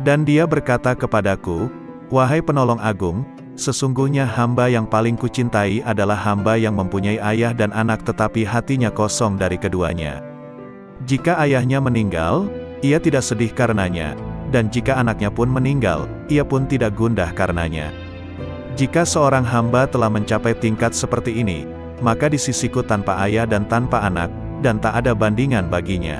Dan dia berkata kepadaku, "Wahai penolong agung, sesungguhnya hamba yang paling kucintai adalah hamba yang mempunyai ayah dan anak tetapi hatinya kosong dari keduanya. Jika ayahnya meninggal, ia tidak sedih karenanya, dan jika anaknya pun meninggal, ia pun tidak gundah karenanya. Jika seorang hamba telah mencapai tingkat seperti ini, maka di sisiku tanpa ayah dan tanpa anak, dan tak ada bandingan baginya."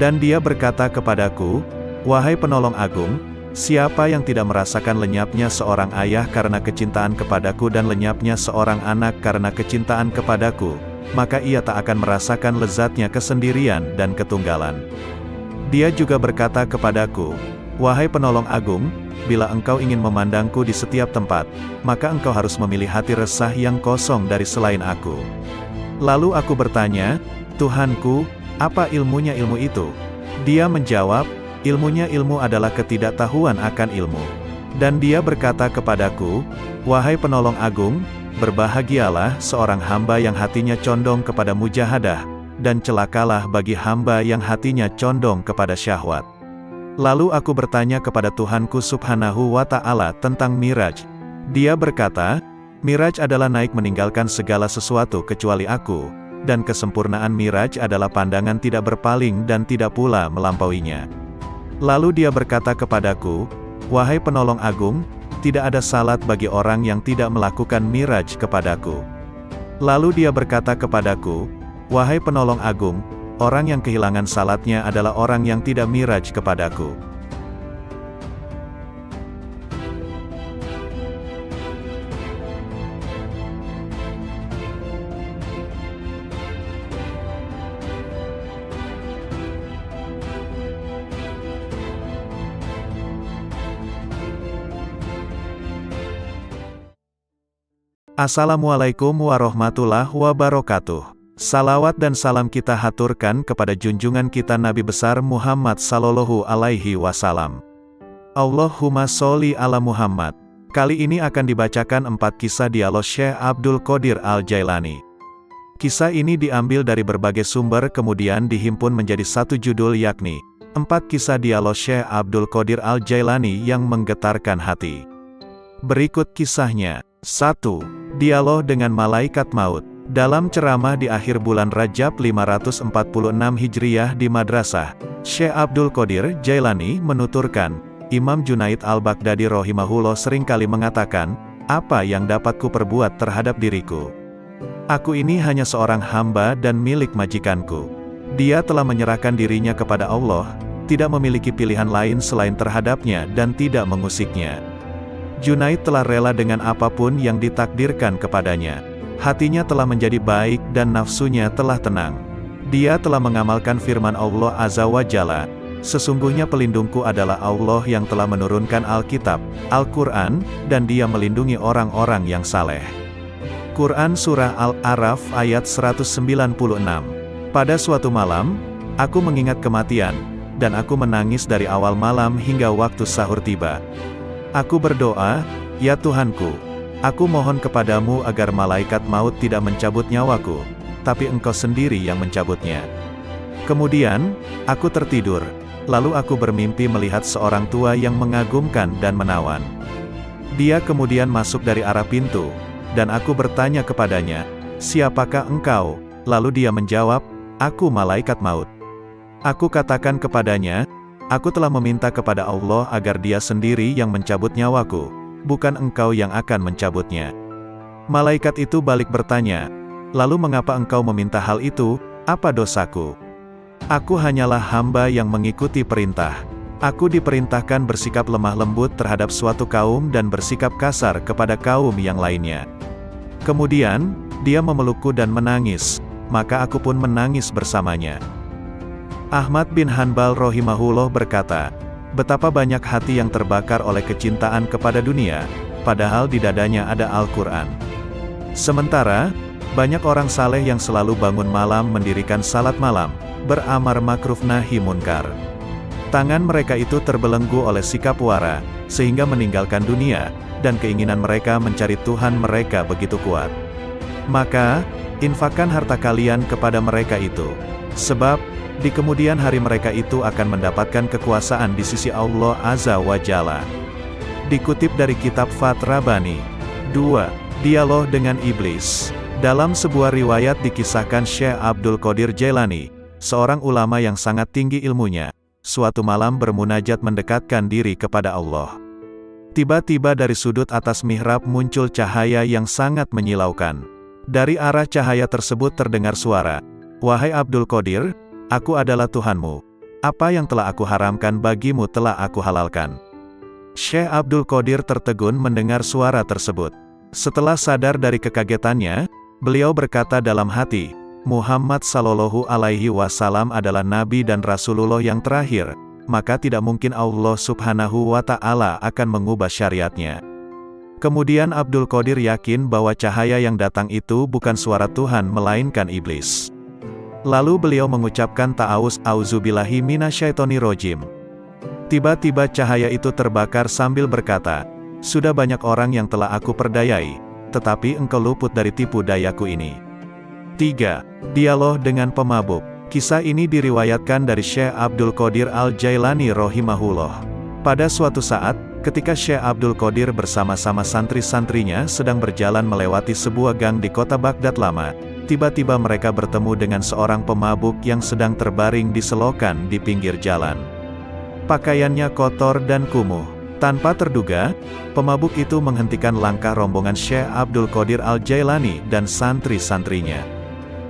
Dan dia berkata kepadaku, "Wahai penolong agung, siapa yang tidak merasakan lenyapnya seorang ayah karena kecintaan kepadaku dan lenyapnya seorang anak karena kecintaan kepadaku, maka ia tak akan merasakan lezatnya kesendirian dan ketunggalan." Dia juga berkata kepadaku, "Wahai penolong agung, bila engkau ingin memandangku di setiap tempat, maka engkau harus memilih hati resah yang kosong dari selain aku." Lalu aku bertanya, "Tuhanku, apa ilmunya ilmu itu?" Dia menjawab, "Ilmunya ilmu adalah ketidaktahuan akan ilmu." Dan dia berkata kepadaku, "Wahai penolong agung, berbahagialah seorang hamba yang hatinya condong kepada mujahadah, dan celakalah bagi hamba yang hatinya condong kepada syahwat." Lalu aku bertanya kepada Tuhanku Subhanahu wa Ta'ala tentang Miraj. Dia berkata, "Miraj adalah naik meninggalkan segala sesuatu kecuali aku, dan kesempurnaan Miraj adalah pandangan tidak berpaling dan tidak pula melampauinya." Lalu dia berkata kepadaku, "Wahai penolong agung, tidak ada salat bagi orang yang tidak melakukan Miraj kepadaku." Lalu dia berkata kepadaku, "Wahai penolong agung, orang yang kehilangan salatnya adalah orang yang tidak Miraj kepadaku." Assalamualaikum warahmatullahi wabarakatuh. Salawat dan salam kita haturkan kepada junjungan kita Nabi besar Muhammad sallallahu alaihi wasallam. Allahumma sholli ala Muhammad. Kali ini akan dibacakan 4 kisah dialog Syekh Abdul Qadir Al-Jailani. Kisah ini diambil dari berbagai sumber kemudian dihimpun menjadi satu judul yakni 4 kisah dialog Syekh Abdul Qadir Al-Jailani yang menggetarkan hati. Berikut kisahnya. 1. Dialog dengan Malaikat Maut. Dalam ceramah di akhir bulan Rajab 546 Hijriyah di Madrasah, Syekh Abdul Qadir Jailani menuturkan, Imam Junaid Al-Baghdadi rahimahullah seringkali mengatakan, "Apa yang dapat ku perbuat terhadap diriku? Aku ini hanya seorang hamba dan milik majikanku. Dia telah menyerahkan dirinya kepada Allah, tidak memiliki pilihan lain selain terhadapnya dan tidak mengusiknya." Junaid telah rela dengan apapun yang ditakdirkan kepadanya. Hatinya telah menjadi baik dan nafsunya telah tenang. Dia telah mengamalkan firman Allah Azza wa Jalla, "Sesungguhnya pelindungku adalah Allah yang telah menurunkan Alkitab, Al-Quran, dan dia melindungi orang-orang yang saleh." Quran Surah Al-A'raf ayat 196. Pada suatu malam, aku mengingat kematian, dan aku menangis dari awal malam hingga waktu sahur tiba. Aku berdoa, "Ya Tuhanku, aku mohon kepadamu agar malaikat maut tidak mencabut nyawaku, tapi Engkau sendiri yang mencabutnya." Kemudian, aku tertidur, lalu aku bermimpi melihat seorang tua yang mengagumkan dan menawan. Dia kemudian masuk dari arah pintu, dan aku bertanya kepadanya, "Siapakah engkau?" Lalu dia menjawab, "Aku malaikat maut." Aku katakan kepadanya, "Aku telah meminta kepada Allah agar Dia sendiri yang mencabut nyawaku, bukan engkau yang akan mencabutnya." Malaikat itu balik bertanya, "Lalu mengapa engkau meminta hal itu? Apa dosaku? Aku hanyalah hamba yang mengikuti perintah. Aku diperintahkan bersikap lemah lembut terhadap suatu kaum dan bersikap kasar kepada kaum yang lainnya." Kemudian, dia memelukku dan menangis, maka aku pun menangis bersamanya. Ahmad bin Hanbal rahimahullah berkata, betapa banyak hati yang terbakar oleh kecintaan kepada dunia, padahal di dadanya ada Al-Quran. Sementara, banyak orang saleh yang selalu bangun malam mendirikan salat malam, beramar makruf nahi munkar. Tangan mereka itu terbelenggu oleh sikap wara, sehingga meninggalkan dunia, dan keinginan mereka mencari Tuhan mereka begitu kuat. Maka, infakkan harta kalian kepada mereka itu. Sebab, Di kemudian hari mereka itu akan mendapatkan kekuasaan di sisi Allah Azza wa Jalla. Dikutip dari kitab Fath Rabbani. 2. Dialog dengan Iblis. Dalam sebuah riwayat dikisahkan Syekh Abdul Qadir Jailani, seorang ulama yang sangat tinggi ilmunya, suatu malam bermunajat mendekatkan diri kepada Allah. Tiba-tiba dari sudut atas mihrab muncul cahaya yang sangat menyilaukan. Dari arah cahaya tersebut terdengar suara, "Wahai Abdul Qadir, aku adalah Tuhanmu. Apa yang telah aku haramkan bagimu telah aku halalkan." Syekh Abdul Qadir tertegun mendengar suara tersebut. Setelah sadar dari kekagetannya, beliau berkata dalam hati, Muhammad Sallallahu Alaihi Wasallam adalah Nabi dan Rasulullah yang terakhir, maka tidak mungkin Allah Subhanahu wa Ta'ala akan mengubah syariatnya. Kemudian Abdul Qadir yakin bahwa cahaya yang datang itu bukan suara Tuhan melainkan iblis. Lalu beliau mengucapkan ta'awuz, auzubillahi minasyaitonirrajim. Tiba-tiba cahaya itu terbakar sambil berkata, "Sudah banyak orang yang telah aku perdayai, tetapi engkau luput dari tipu dayaku ini." 3. Dialog dengan pemabuk. Kisah ini diriwayatkan dari Syekh Abdul Qadir Al-Jailani rahimahullah. Pada suatu saat, ketika Syekh Abdul Qadir bersama-sama santri-santrinya sedang berjalan melewati sebuah gang di kota Baghdad lama, tiba-tiba mereka bertemu dengan seorang pemabuk yang sedang terbaring di selokan di pinggir jalan. Pakaiannya kotor dan kumuh. Tanpa terduga, pemabuk itu menghentikan langkah rombongan Syekh Abdul Qadir Al-Jailani dan santri-santrinya.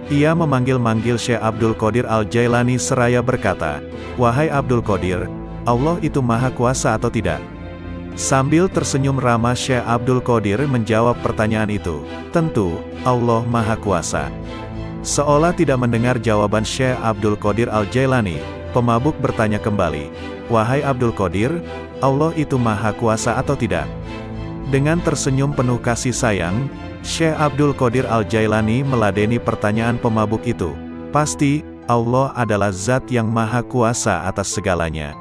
Ia memanggil-manggil Syekh Abdul Qadir Al-Jailani seraya berkata, "Wahai Abdul Qadir, Allah itu Maha Kuasa atau tidak?" Sambil tersenyum ramah Syekh Abdul Qadir menjawab pertanyaan itu, "Tentu, Allah Maha Kuasa." Seolah tidak mendengar jawaban Syekh Abdul Qadir Al-Jailani, pemabuk bertanya kembali, "Wahai Abdul Qadir, Allah itu Maha Kuasa atau tidak?" Dengan tersenyum penuh kasih sayang, Syekh Abdul Qadir Al-Jailani meladeni pertanyaan pemabuk itu. "Pasti, Allah adalah zat yang Maha Kuasa atas segalanya."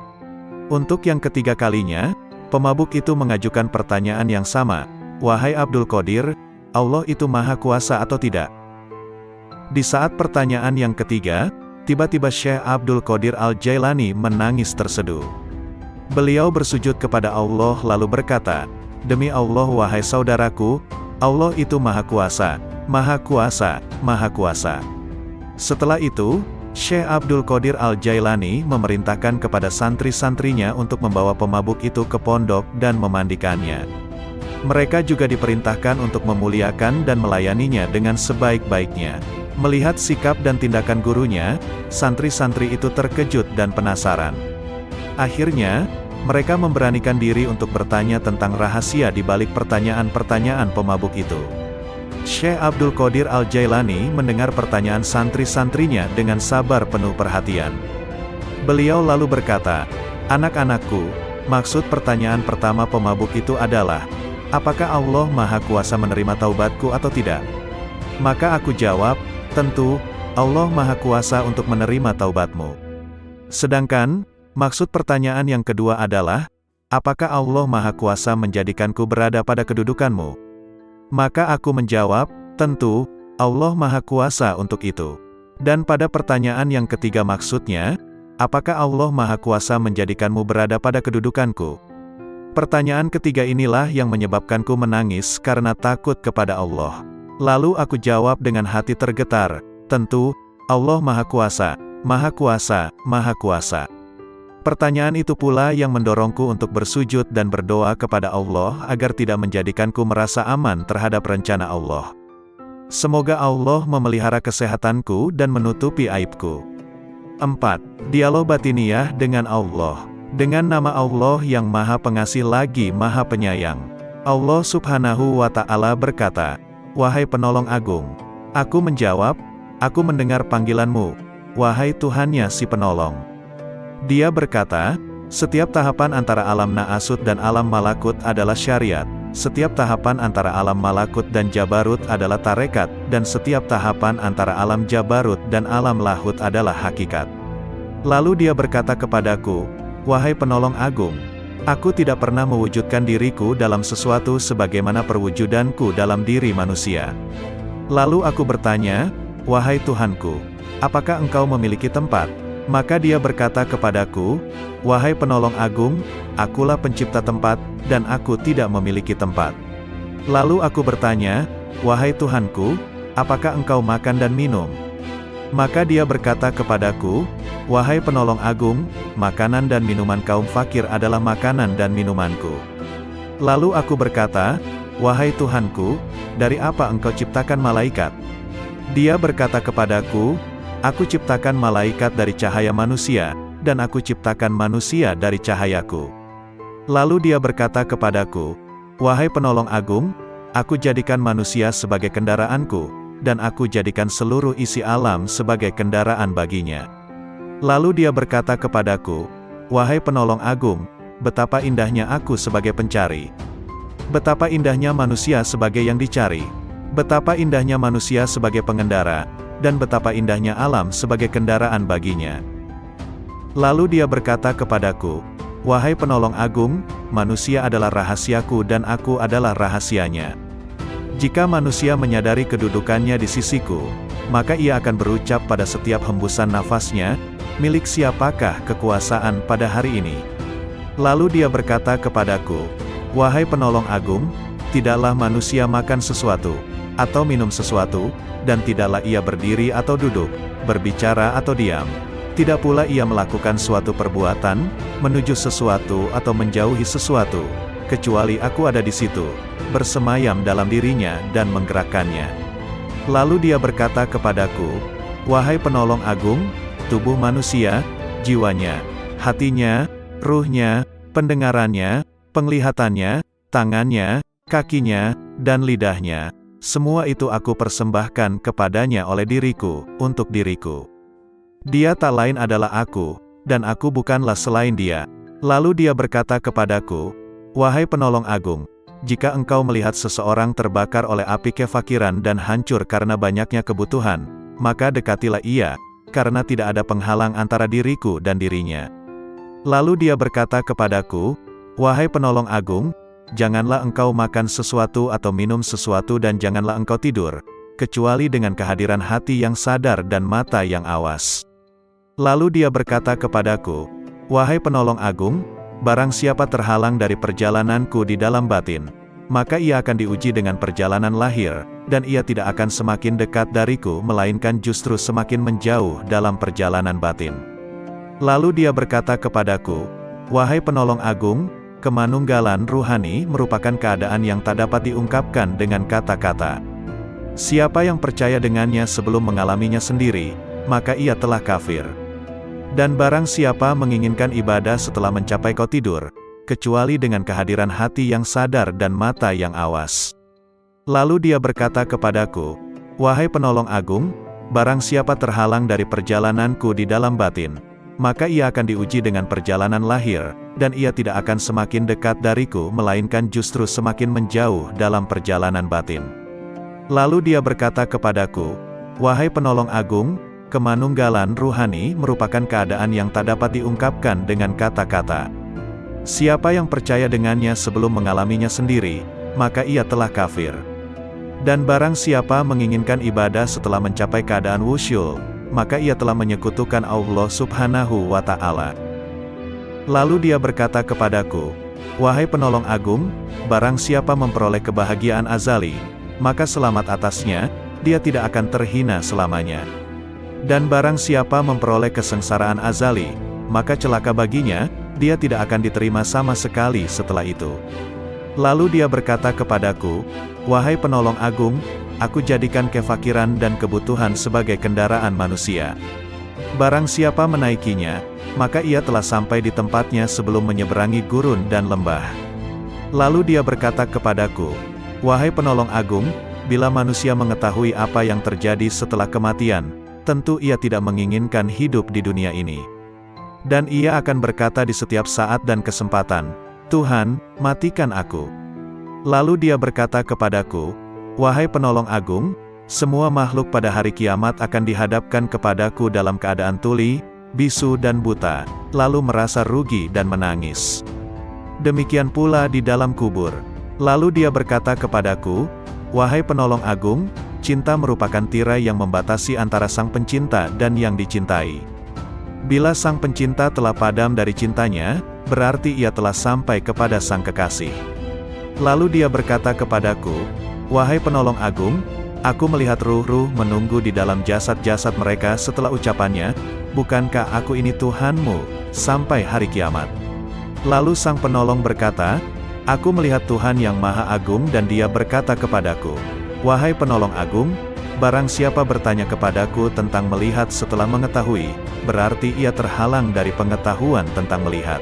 Untuk yang ketiga kalinya, pemabuk itu mengajukan pertanyaan yang sama, "Wahai Abdul Qadir, Allah itu Maha Kuasa atau tidak?" Di saat pertanyaan yang ketiga, tiba-tiba Syekh Abdul Qadir Al-Jailani menangis terseduh. Beliau bersujud kepada Allah lalu berkata, "Demi Allah wahai saudaraku, Allah itu Maha Kuasa, Maha Kuasa, Maha Kuasa." Setelah itu, Syekh Abdul Qadir Al-Jailani memerintahkan kepada santri-santrinya untuk membawa pemabuk itu ke pondok dan memandikannya. Mereka juga diperintahkan untuk memuliakan dan melayaninya dengan sebaik-baiknya. Melihat sikap dan tindakan gurunya, santri-santri itu terkejut dan penasaran. Akhirnya, mereka memberanikan diri untuk bertanya tentang rahasia di balik pertanyaan-pertanyaan pemabuk itu. Syekh Abdul Qadir Al-Jailani mendengar pertanyaan santri-santrinya dengan sabar penuh perhatian. Beliau lalu berkata, "Anak-anakku, maksud pertanyaan pertama pemabuk itu adalah, apakah Allah Maha Kuasa menerima taubatku atau tidak?" Maka aku jawab, "Tentu, Allah Maha Kuasa untuk menerima taubatmu." Sedangkan, maksud pertanyaan yang kedua adalah, apakah Allah Maha Kuasa menjadikanku berada pada kedudukanmu? Maka aku menjawab, tentu, Allah Maha Kuasa untuk itu. Dan pada pertanyaan yang ketiga maksudnya, apakah Allah Maha Kuasa menjadikanmu berada pada kedudukanku? Pertanyaan ketiga inilah yang menyebabkanku menangis karena takut kepada Allah. Lalu aku jawab dengan hati tergetar, tentu, Allah Maha Kuasa, Maha Kuasa, Maha Kuasa. Pertanyaan itu pula yang mendorongku untuk bersujud dan berdoa kepada Allah agar tidak menjadikanku merasa aman terhadap rencana Allah. Semoga Allah memelihara kesehatanku dan menutupi aibku. 4. Dialog batiniyah dengan Allah. Dengan nama Allah yang Maha Pengasih lagi Maha Penyayang. Allah Subhanahu wa Ta'ala berkata, "Wahai penolong agung." Aku menjawab, "Aku mendengar panggilanmu, wahai Tuhannya si penolong." Dia berkata, "Setiap tahapan antara alam Na'asut dan alam Malakut adalah syariat, setiap tahapan antara alam Malakut dan Jabarut adalah tarekat, dan setiap tahapan antara alam Jabarut dan alam Lahut adalah hakikat." Lalu dia berkata kepadaku, "Wahai penolong agung, aku tidak pernah mewujudkan diriku dalam sesuatu sebagaimana perwujudanku dalam diri manusia." Lalu aku bertanya, "Wahai Tuhanku, apakah engkau memiliki tempat?" Maka dia berkata kepadaku, "Wahai penolong agung, akulah pencipta tempat, dan aku tidak memiliki tempat." Lalu aku bertanya, "Wahai Tuhanku, apakah engkau makan dan minum?" Maka dia berkata kepadaku, "Wahai penolong agung, makanan dan minuman kaum fakir adalah makanan dan minumanku." Lalu aku berkata, "Wahai Tuhanku, dari apa engkau ciptakan malaikat?" Dia berkata kepadaku, "Aku ciptakan malaikat dari cahaya manusia, dan aku ciptakan manusia dari cahayaku." Lalu dia berkata kepadaku, "Wahai penolong agung, aku jadikan manusia sebagai kendaraanku, dan aku jadikan seluruh isi alam sebagai kendaraan baginya." Lalu dia berkata kepadaku, "Wahai penolong agung, betapa indahnya aku sebagai pencari. Betapa indahnya manusia sebagai yang dicari. Betapa indahnya manusia sebagai pengendara, dan betapa indahnya alam sebagai kendaraan baginya." Lalu dia berkata kepadaku, "Wahai penolong agung, manusia adalah rahasiaku dan aku adalah rahasianya. Jika manusia menyadari kedudukannya di sisiku, maka ia akan berucap pada setiap hembusan nafasnya, 'Milik siapakah kekuasaan pada hari ini?' Lalu dia berkata kepadaku, 'Wahai penolong agung, tidaklah manusia makan sesuatu, atau minum sesuatu, dan tidaklah ia berdiri atau duduk, berbicara atau diam. Tidak pula ia melakukan suatu perbuatan, menuju sesuatu atau menjauhi sesuatu, kecuali aku ada di situ, bersemayam dalam dirinya dan menggerakkannya.' Lalu dia berkata kepadaku, 'Wahai penolong agung, tubuh manusia, jiwanya, hatinya, ruhnya, pendengarannya, penglihatannya, tangannya, kakinya, dan lidahnya, semua itu aku persembahkan kepadanya oleh diriku, untuk diriku. Dia tak lain adalah aku, dan aku bukanlah selain dia.' Lalu dia berkata kepadaku, 'Wahai penolong agung, jika engkau melihat seseorang terbakar oleh api kefakiran dan hancur karena banyaknya kebutuhan, maka dekatilah ia, karena tidak ada penghalang antara diriku dan dirinya.' Lalu dia berkata kepadaku, 'Wahai penolong agung, janganlah engkau makan sesuatu atau minum sesuatu dan janganlah engkau tidur, kecuali dengan kehadiran hati yang sadar dan mata yang awas.' Lalu dia berkata kepadaku, 'Wahai penolong agung, barang siapa terhalang dari perjalananku di dalam batin, maka ia akan diuji dengan perjalanan lahir, dan ia tidak akan semakin dekat dariku melainkan justru semakin menjauh dalam perjalanan batin.' Lalu dia berkata kepadaku, 'Wahai penolong agung, kemanunggalan ruhani merupakan keadaan yang tak dapat diungkapkan dengan kata-kata. Siapa yang percaya dengannya sebelum mengalaminya sendiri, maka ia telah kafir. Dan barang siapa menginginkan ibadah setelah mencapai kau tidur, kecuali dengan kehadiran hati yang sadar dan mata yang awas.' Lalu dia berkata kepadaku, 'Wahai penolong agung, barang siapa terhalang dari perjalananku di dalam batin, maka ia akan diuji dengan perjalanan lahir, dan ia tidak akan semakin dekat dariku melainkan justru semakin menjauh dalam perjalanan batin.' Lalu dia berkata kepadaku, 'Wahai penolong agung, kemanunggalan ruhani merupakan keadaan yang tak dapat diungkapkan dengan kata-kata. Siapa yang percaya dengannya sebelum mengalaminya sendiri, maka ia telah kafir. Dan barang siapa menginginkan ibadah setelah mencapai keadaan wusyul, maka ia telah menyekutukan Allah Subhanahu wa Ta'ala.' Lalu dia berkata kepadaku, 'Wahai penolong agung, barang siapa memperoleh kebahagiaan azali, maka selamat atasnya, dia tidak akan terhina selamanya. Dan barang siapa memperoleh kesengsaraan azali, maka celaka baginya, dia tidak akan diterima sama sekali setelah itu.' Lalu dia berkata kepadaku, 'Wahai penolong agung, aku jadikan kefakiran dan kebutuhan sebagai kendaraan manusia. Barang siapa menaikinya, maka ia telah sampai di tempatnya sebelum menyeberangi gurun dan lembah.' Lalu dia berkata kepadaku, 'Wahai penolong agung, bila manusia mengetahui apa yang terjadi setelah kematian, tentu ia tidak menginginkan hidup di dunia ini. Dan ia akan berkata di setiap saat dan kesempatan, Tuhan, matikan aku.' Lalu dia berkata kepadaku, 'Wahai penolong agung, semua makhluk pada hari kiamat akan dihadapkan kepadaku dalam keadaan tuli, bisu dan buta, lalu merasa rugi dan menangis. Demikian pula di dalam kubur.' Lalu dia berkata kepadaku, 'Wahai penolong agung, cinta merupakan tirai yang membatasi antara sang pencinta dan yang dicintai. Bila sang pencinta telah padam dari cintanya, berarti ia telah sampai kepada sang kekasih. Lalu dia berkata kepadaku, "Wahai penolong agung, aku melihat ruh-ruh menunggu di dalam jasad-jasad mereka." Setelah ucapannya, "Bukankah aku ini Tuhanmu, sampai hari kiamat?" Lalu sang penolong berkata, "Aku melihat Tuhan yang Maha Agung." Dan dia berkata kepadaku, "Wahai penolong agung, barang siapa bertanya kepadaku tentang melihat setelah mengetahui, berarti ia terhalang dari pengetahuan tentang melihat.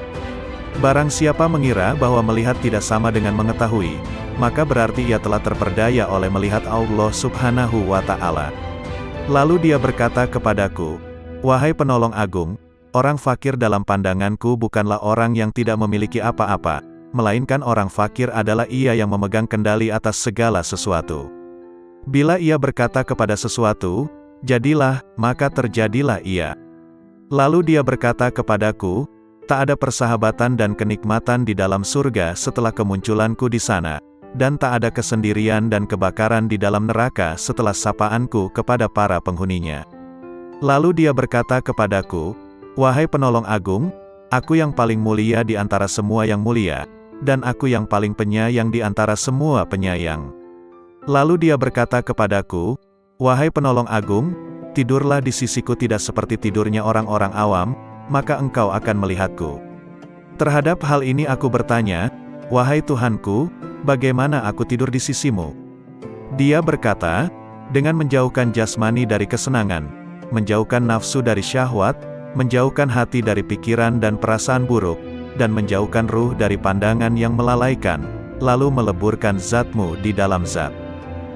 Barang siapa mengira bahwa melihat tidak sama dengan mengetahui, maka berarti ia telah terperdaya oleh melihat Allah Subhanahu wa Ta'ala." Lalu dia berkata kepadaku, "Wahai penolong agung, orang fakir dalam pandanganku bukanlah orang yang tidak memiliki apa-apa, melainkan orang fakir adalah ia yang memegang kendali atas segala sesuatu. Bila ia berkata kepada sesuatu, 'Jadilah,' maka terjadilah ia." Lalu dia berkata kepadaku, "Tak ada persahabatan dan kenikmatan di dalam surga setelah kemunculanku di sana, dan tak ada kesendirian dan kebakaran di dalam neraka setelah sapaanku kepada para penghuninya." Lalu dia berkata kepadaku, "Wahai penolong agung, aku yang paling mulia di antara semua yang mulia, dan aku yang paling penyayang di antara semua penyayang." Lalu dia berkata kepadaku, "Wahai penolong agung, tidurlah di sisiku tidak seperti tidurnya orang-orang awam, maka engkau akan melihatku." Terhadap hal ini aku bertanya, "Wahai Tuhanku, bagaimana aku tidur di sisimu?" Dia berkata, "Dengan menjauhkan jasmani dari kesenangan, menjauhkan nafsu dari syahwat, menjauhkan hati dari pikiran dan perasaan buruk, dan menjauhkan ruh dari pandangan yang melalaikan, lalu meleburkan zatmu di dalam zat."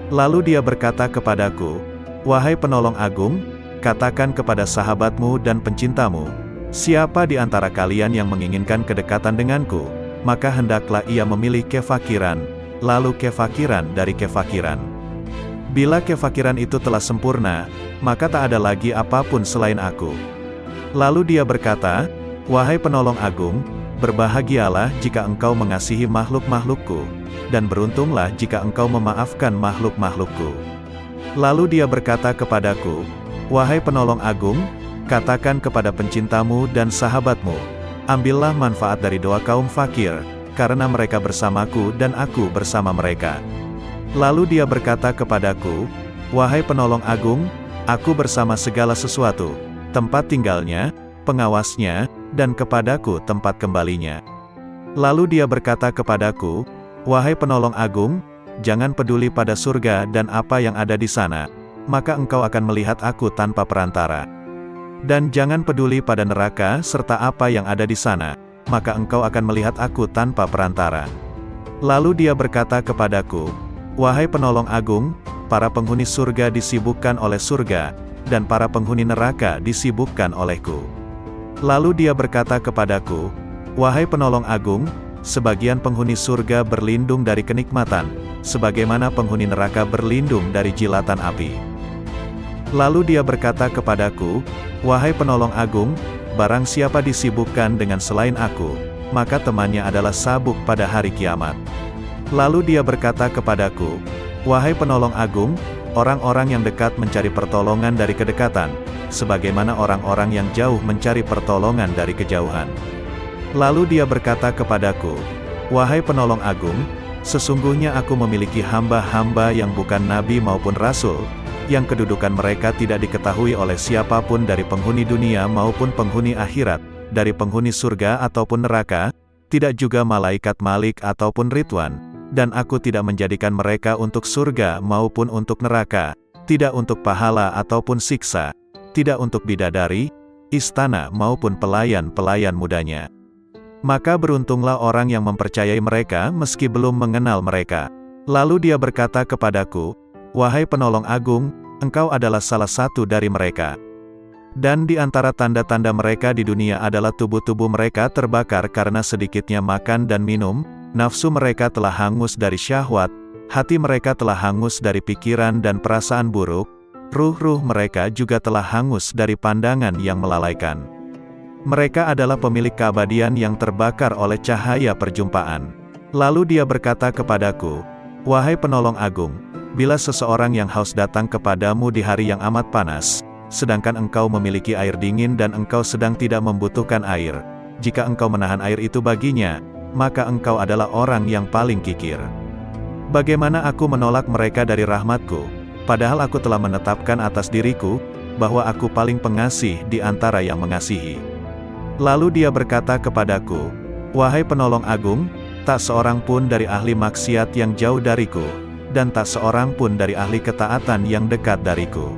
Lalu dia berkata kepadaku, "Wahai penolong agung, katakan kepada sahabatmu dan pencintamu, siapa di antara kalian yang menginginkan kedekatan denganku, maka hendaklah ia memilih kefakiran, lalu kefakiran dari kefakiran. Bila kefakiran itu telah sempurna, maka tak ada lagi apapun selain aku." Lalu dia berkata, "Wahai penolong agung, berbahagialah jika engkau mengasihi makhluk-makhlukku, dan beruntunglah jika engkau memaafkan makhluk-makhlukku." Lalu dia berkata kepadaku, "Wahai penolong agung, katakan kepada pencintamu dan sahabatmu, ambillah manfaat dari doa kaum fakir, karena mereka bersamaku dan aku bersama mereka." Lalu dia berkata kepadaku, "Wahai penolong agung, aku bersama segala sesuatu, tempat tinggalnya, pengawasnya, dan kepadaku tempat kembalinya." Lalu dia berkata kepadaku, "Wahai penolong agung, jangan peduli pada surga dan apa yang ada di sana, maka engkau akan melihat aku tanpa perantara. Dan jangan peduli pada neraka serta apa yang ada di sana, maka engkau akan melihat aku tanpa perantara." Lalu dia berkata kepadaku, "Wahai penolong agung, para penghuni surga disibukkan oleh surga, dan para penghuni neraka disibukkan olehku." Lalu dia berkata kepadaku, "Wahai penolong agung, sebagian penghuni surga berlindung dari kenikmatan, sebagaimana penghuni neraka berlindung dari jilatan api." Lalu dia berkata kepadaku, "Wahai penolong agung, barang siapa disibukkan dengan selain aku, maka temannya adalah sabuk pada hari kiamat." Lalu dia berkata kepadaku, "Wahai penolong agung, orang-orang yang dekat mencari pertolongan dari kedekatan, sebagaimana orang-orang yang jauh mencari pertolongan dari kejauhan." Lalu dia berkata kepadaku, "Wahai penolong agung, sesungguhnya aku memiliki hamba-hamba yang bukan nabi maupun rasul, yang kedudukan mereka tidak diketahui oleh siapapun dari penghuni dunia maupun penghuni akhirat, dari penghuni surga ataupun neraka, tidak juga malaikat Malik ataupun Ridwan, dan aku tidak menjadikan mereka untuk surga maupun untuk neraka, tidak untuk pahala ataupun siksa, tidak untuk bidadari, istana maupun pelayan-pelayan mudanya. Maka beruntunglah orang yang mempercayai mereka meski belum mengenal mereka." Lalu dia berkata kepadaku, "Wahai penolong agung, engkau adalah salah satu dari mereka. Dan di antara tanda-tanda mereka di dunia adalah tubuh-tubuh mereka terbakar karena sedikitnya makan dan minum, nafsu mereka telah hangus dari syahwat, hati mereka telah hangus dari pikiran dan perasaan buruk, ruh-ruh mereka juga telah hangus dari pandangan yang melalaikan. Mereka adalah pemilik keabadian yang terbakar oleh cahaya perjumpaan." Lalu dia berkata kepadaku, "Wahai penolong agung, bila seseorang yang haus datang kepadamu di hari yang amat panas, sedangkan engkau memiliki air dingin dan engkau sedang tidak membutuhkan air. Jika engkau menahan air itu baginya, maka engkau adalah orang yang paling kikir. Bagaimana aku menolak mereka dari rahmatku, padahal aku telah menetapkan atas diriku, bahwa aku paling pengasih di antara yang mengasihi. Lalu dia berkata kepadaku, wahai penolong agung, tak seorang pun dari ahli maksiat yang jauh dariku, dan tak seorang pun dari ahli ketaatan yang dekat dariku.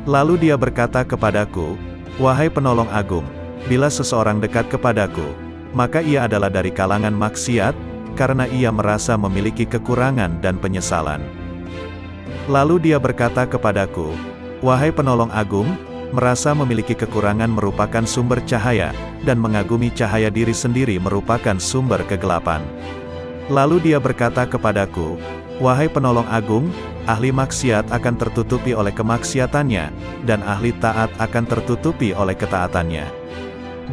Lalu dia berkata kepadaku, wahai penolong agung, bila seseorang dekat kepadaku, maka ia adalah dari kalangan maksiat, karena ia merasa memiliki kekurangan dan penyesalan. Lalu dia berkata kepadaku, wahai penolong agung, merasa memiliki kekurangan merupakan sumber cahaya, dan mengagumi cahaya diri sendiri merupakan sumber kegelapan. Lalu dia berkata kepadaku, wahai penolong agung, ahli maksiat akan tertutupi oleh kemaksiatannya, dan ahli taat akan tertutupi oleh ketaatannya.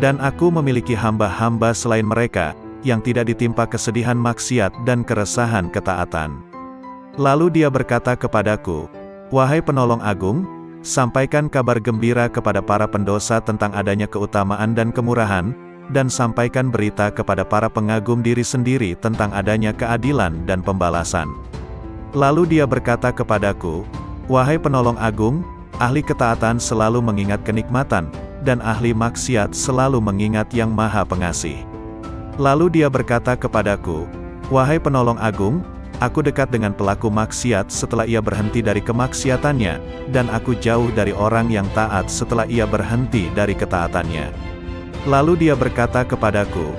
Dan aku memiliki hamba-hamba selain mereka, yang tidak ditimpa kesedihan maksiat dan keresahan ketaatan. Lalu dia berkata kepadaku, wahai penolong agung, sampaikan kabar gembira kepada para pendosa tentang adanya keutamaan dan kemurahan, dan sampaikan berita kepada para pengagum diri sendiri tentang adanya keadilan dan pembalasan. Lalu dia berkata kepadaku, wahai penolong agung, ahli ketaatan selalu mengingat kenikmatan, dan ahli maksiat selalu mengingat yang maha pengasih. Lalu dia berkata kepadaku, wahai penolong agung, aku dekat dengan pelaku maksiat setelah ia berhenti dari kemaksiatannya, dan aku jauh dari orang yang taat setelah ia berhenti dari ketaatannya. Lalu dia berkata kepadaku,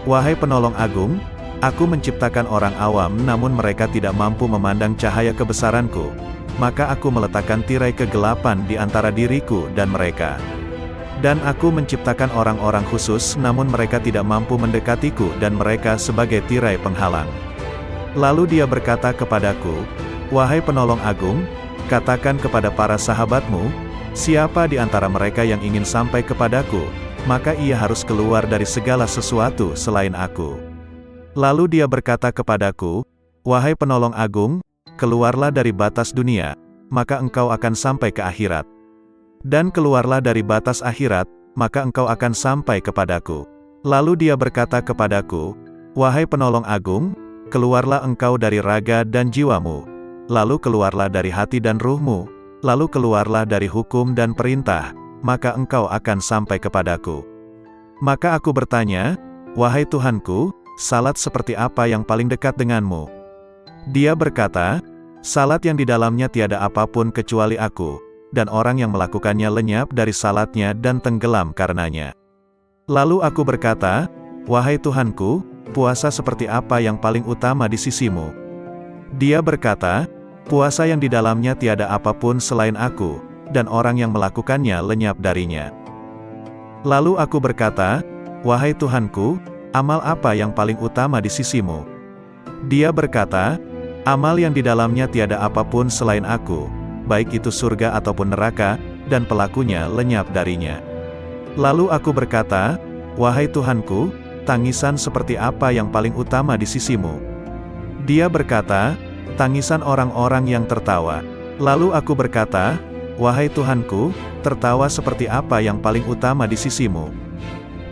wahai penolong agung, aku menciptakan orang awam namun mereka tidak mampu memandang cahaya kebesaranku, maka aku meletakkan tirai kegelapan di antara diriku dan mereka. Dan aku menciptakan orang-orang khusus namun mereka tidak mampu mendekatiku dan mereka sebagai tirai penghalang. Lalu dia berkata kepadaku, wahai penolong agung, katakan kepada para sahabatmu, siapa di antara mereka yang ingin sampai kepadaku, maka ia harus keluar dari segala sesuatu selain aku. Lalu dia berkata kepadaku, wahai penolong agung, keluarlah dari batas dunia, maka engkau akan sampai ke akhirat. Dan keluarlah dari batas akhirat, maka engkau akan sampai kepadaku. Lalu dia berkata kepadaku, wahai penolong agung, keluarlah engkau dari raga dan jiwamu, lalu keluarlah dari hati dan ruhmu, lalu keluarlah dari hukum dan perintah, maka engkau akan sampai kepadaku. Maka aku bertanya, wahai Tuhanku, salat seperti apa yang paling dekat denganmu? Dia berkata, salat yang di dalamnya tiada apapun kecuali aku, dan orang yang melakukannya lenyap dari salatnya dan tenggelam karenanya. Lalu aku berkata, wahai Tuhanku, puasa seperti apa yang paling utama di sisimu? Dia berkata, puasa yang di dalamnya tiada apapun selain aku, dan orang yang melakukannya lenyap darinya. Lalu aku berkata, wahai Tuhanku, amal apa yang paling utama di sisimu? Dia berkata, amal yang di dalamnya tiada apapun selain aku, baik itu surga ataupun neraka, dan pelakunya lenyap darinya. Lalu aku berkata, wahai Tuhanku, tangisan seperti apa yang paling utama di sisimu? Dia berkata, tangisan orang-orang yang tertawa. Lalu aku berkata, wahai Tuhanku, tertawa seperti apa yang paling utama di sisimu?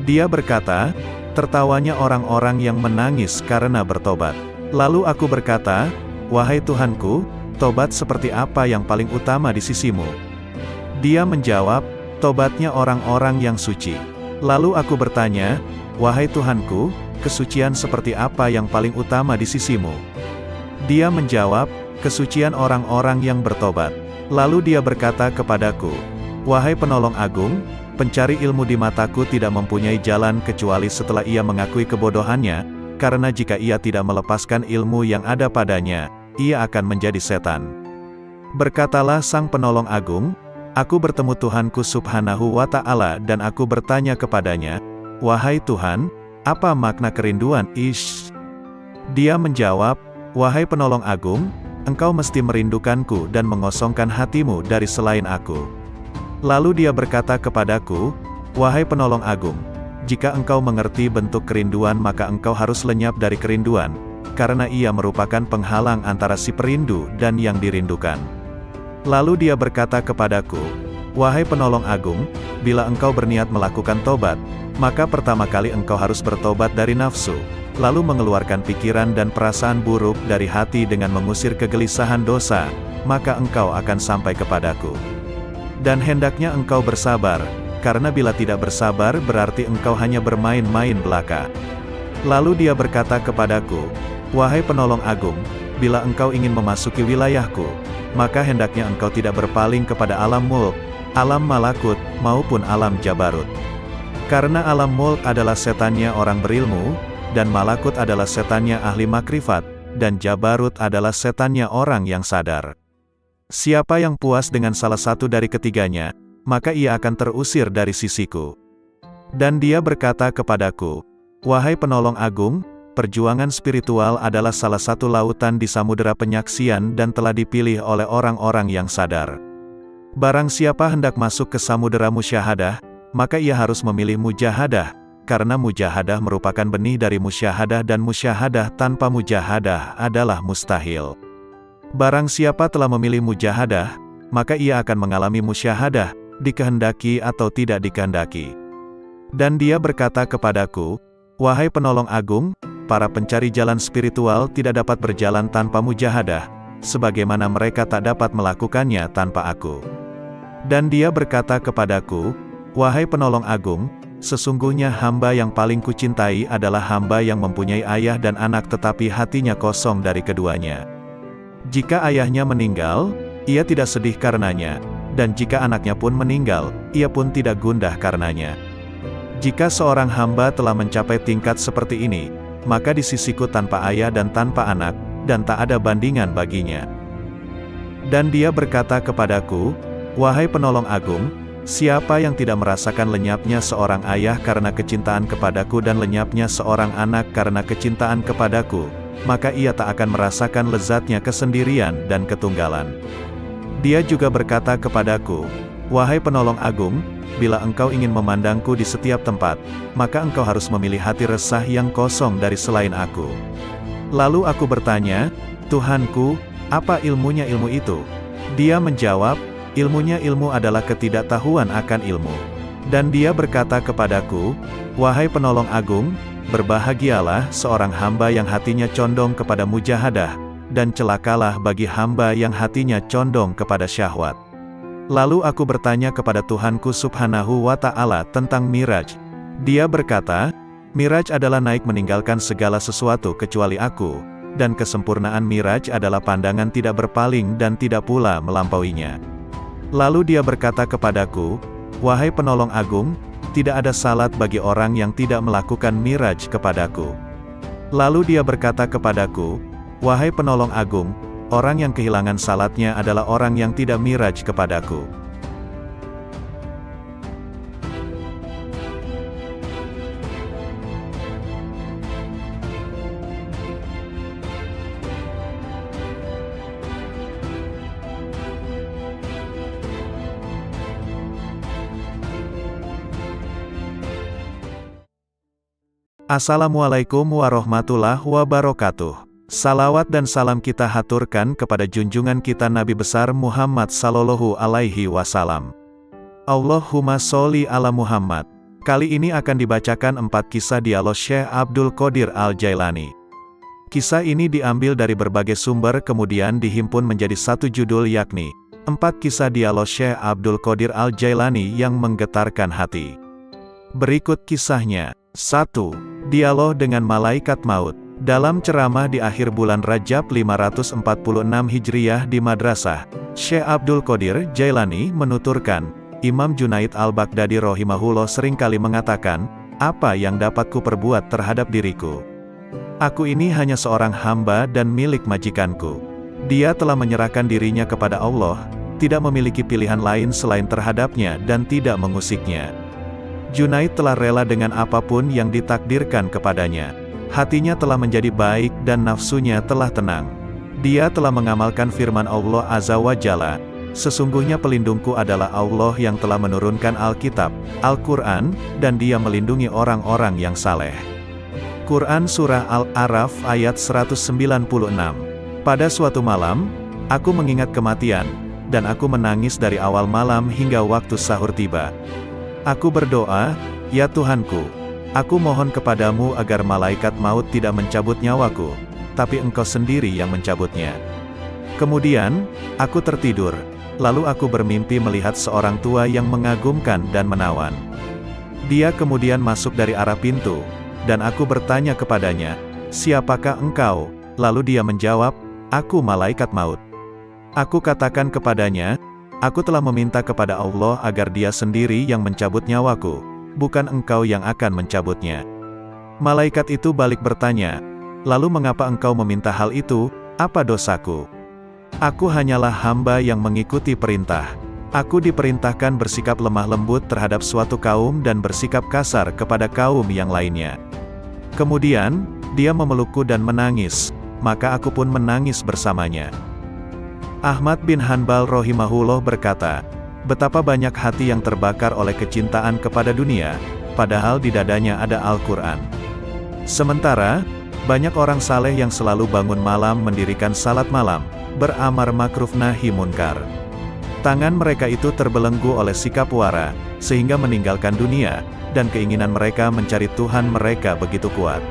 Dia berkata, tertawanya orang-orang yang menangis karena bertobat. Lalu aku berkata, wahai Tuhanku, tobat seperti apa yang paling utama di sisimu? Dia menjawab, tobatnya orang-orang yang suci. Lalu aku bertanya, wahai Tuhanku, kesucian seperti apa yang paling utama di sisimu? Dia menjawab, kesucian orang-orang yang bertobat. Lalu dia berkata kepadaku, wahai penolong agung, pencari ilmu di mataku tidak mempunyai jalan kecuali setelah ia mengakui kebodohannya, karena jika ia tidak melepaskan ilmu yang ada padanya, ia akan menjadi setan. Berkatalah sang penolong agung, aku bertemu Tuhanku subhanahu wa ta'ala dan aku bertanya kepadanya, wahai Tuhan, apa makna kerinduan? Dia menjawab, wahai penolong agung, engkau mesti merindukanku dan mengosongkan hatimu dari selain aku. Lalu dia berkata kepadaku, wahai penolong agung, jika engkau mengerti bentuk kerinduan maka engkau harus lenyap dari kerinduan, karena ia merupakan penghalang antara si perindu dan yang dirindukan. Lalu dia berkata kepadaku, Wahai penolong agung, bila engkau berniat melakukan tobat, maka pertama kali engkau harus bertobat dari nafsu, lalu mengeluarkan pikiran dan perasaan buruk dari hati dengan mengusir kegelisahan dosa, maka engkau akan sampai kepadaku. Dan hendaknya engkau bersabar, karena bila tidak bersabar berarti engkau hanya bermain-main belaka. Lalu dia berkata kepadaku, wahai penolong agung, bila engkau ingin memasuki wilayahku, maka hendaknya engkau tidak berpaling kepada alam mulk, alam malakut, maupun alam jabarut. Karena alam mulk adalah setannya orang berilmu, dan malakut adalah setannya ahli makrifat, dan jabarut adalah setannya orang yang sadar. Siapa yang puas dengan salah satu dari ketiganya, maka ia akan terusir dari sisiku. Dan dia berkata kepadaku, wahai penolong agung, perjuangan spiritual adalah salah satu lautan di samudera penyaksian dan telah dipilih oleh orang-orang yang sadar. Barang siapa hendak masuk ke samudera musyahadah, maka ia harus memilih mujahadah, karena mujahadah merupakan benih dari musyahadah dan musyahadah tanpa mujahadah adalah mustahil. Barang siapa telah memilih mujahadah, maka ia akan mengalami musyahadah, dikehendaki atau tidak dikehendaki. Dan dia berkata kepadaku, wahai penolong agung, para pencari jalan spiritual tidak dapat berjalan tanpa mujahadah, sebagaimana mereka tak dapat melakukannya tanpa aku. Dan dia berkata kepadaku, wahai penolong agung, sesungguhnya hamba yang paling kucintai adalah hamba yang mempunyai ayah dan anak tetapi hatinya kosong dari keduanya. Jika ayahnya meninggal, ia tidak sedih karenanya, dan jika anaknya pun meninggal, ia pun tidak gundah karenanya. Jika seorang hamba telah mencapai tingkat seperti ini, maka di sisiku tanpa ayah dan tanpa anak, dan tak ada bandingan baginya. Dan dia berkata kepadaku, wahai penolong agung, siapa yang tidak merasakan lenyapnya seorang ayah karena kecintaan kepadaku dan lenyapnya seorang anak karena kecintaan kepadaku, maka ia tak akan merasakan lezatnya kesendirian dan ketunggalan. Dia juga berkata kepadaku, wahai penolong agung, bila engkau ingin memandangku di setiap tempat, maka engkau harus memilih hati resah yang kosong dari selain aku. Lalu aku bertanya, Tuhanku, apa ilmunya ilmu itu? Dia menjawab, ilmunya ilmu adalah ketidaktahuan akan ilmu. Dan dia berkata kepadaku, wahai penolong agung, berbahagialah seorang hamba yang hatinya condong kepada mujahadah, dan celakalah bagi hamba yang hatinya condong kepada syahwat. Lalu aku bertanya kepada Tuhanku subhanahu wa ta'ala tentang Miraj. Dia berkata, Miraj adalah naik meninggalkan segala sesuatu kecuali aku, dan kesempurnaan Miraj adalah pandangan tidak berpaling dan tidak pula melampauinya. Lalu dia berkata kepadaku, wahai penolong agung, tidak ada salat bagi orang yang tidak melakukan miraj kepadaku. Lalu dia berkata kepadaku, wahai penolong agung, orang yang kehilangan salatnya adalah orang yang tidak miraj kepadaku. Assalamualaikum warahmatullahi wabarakatuh. Salawat dan salam kita haturkan kepada junjungan kita Nabi besar Muhammad sallallahu alaihi wasallam. Allahumma sholli ala Muhammad. Kali ini akan dibacakan 4 kisah dialog Syekh Abdul Qadir Al-Jailani. Kisah ini diambil dari berbagai sumber kemudian dihimpun menjadi satu judul yakni 4 kisah dialog Syekh Abdul Qadir Al-Jailani yang menggetarkan hati. Berikut kisahnya. 1. Dialog dengan Malaikat Maut. Dalam ceramah di akhir bulan Rajab 546 Hijriyah di Madrasah, Syekh Abdul Qadir Jailani menuturkan, Imam Junaid Al-Baghdadi rahimahullah seringkali mengatakan, apa yang dapat ku perbuat terhadap diriku? Aku ini hanya seorang hamba dan milik majikanku. Dia telah menyerahkan dirinya kepada Allah, tidak memiliki pilihan lain selain terhadapnya dan tidak mengusiknya. Junaid telah rela dengan apapun yang ditakdirkan kepadanya. Hatinya telah menjadi baik dan nafsunya telah tenang. Dia telah mengamalkan firman Allah Azza wa Jalla, sesungguhnya pelindungku adalah Allah yang telah menurunkan Alkitab, Al-Quran, dan dia melindungi orang-orang yang saleh. Quran Surah Al-A'raf ayat 196. Pada suatu malam, aku mengingat kematian, dan aku menangis dari awal malam hingga waktu sahur tiba. Aku berdoa, ya Tuhanku, aku mohon kepadamu agar malaikat maut tidak mencabut nyawaku, tapi Engkau sendiri yang mencabutnya. Kemudian, aku tertidur, lalu aku bermimpi melihat seorang tua yang mengagumkan dan menawan. Dia kemudian masuk dari arah pintu, dan aku bertanya kepadanya, "Siapakah engkau?" Lalu dia menjawab, "Aku malaikat maut." Aku katakan kepadanya, "Aku telah meminta kepada Allah agar Dia sendiri yang mencabut nyawaku, bukan engkau yang akan mencabutnya." Malaikat itu balik bertanya, "Lalu mengapa engkau meminta hal itu? Apa dosaku? Aku hanyalah hamba yang mengikuti perintah. Aku diperintahkan bersikap lemah lembut terhadap suatu kaum dan bersikap kasar kepada kaum yang lainnya." Kemudian, dia memelukku dan menangis, maka aku pun menangis bersamanya. Ahmad bin Hanbal rahimahullah berkata, betapa banyak hati yang terbakar oleh kecintaan kepada dunia, padahal di dadanya ada Al-Quran. Sementara, banyak orang saleh yang selalu bangun malam mendirikan salat malam, beramar makruf nahi munkar. Tangan mereka itu terbelenggu oleh sikap wara, sehingga meninggalkan dunia, dan keinginan mereka mencari Tuhan mereka begitu kuat.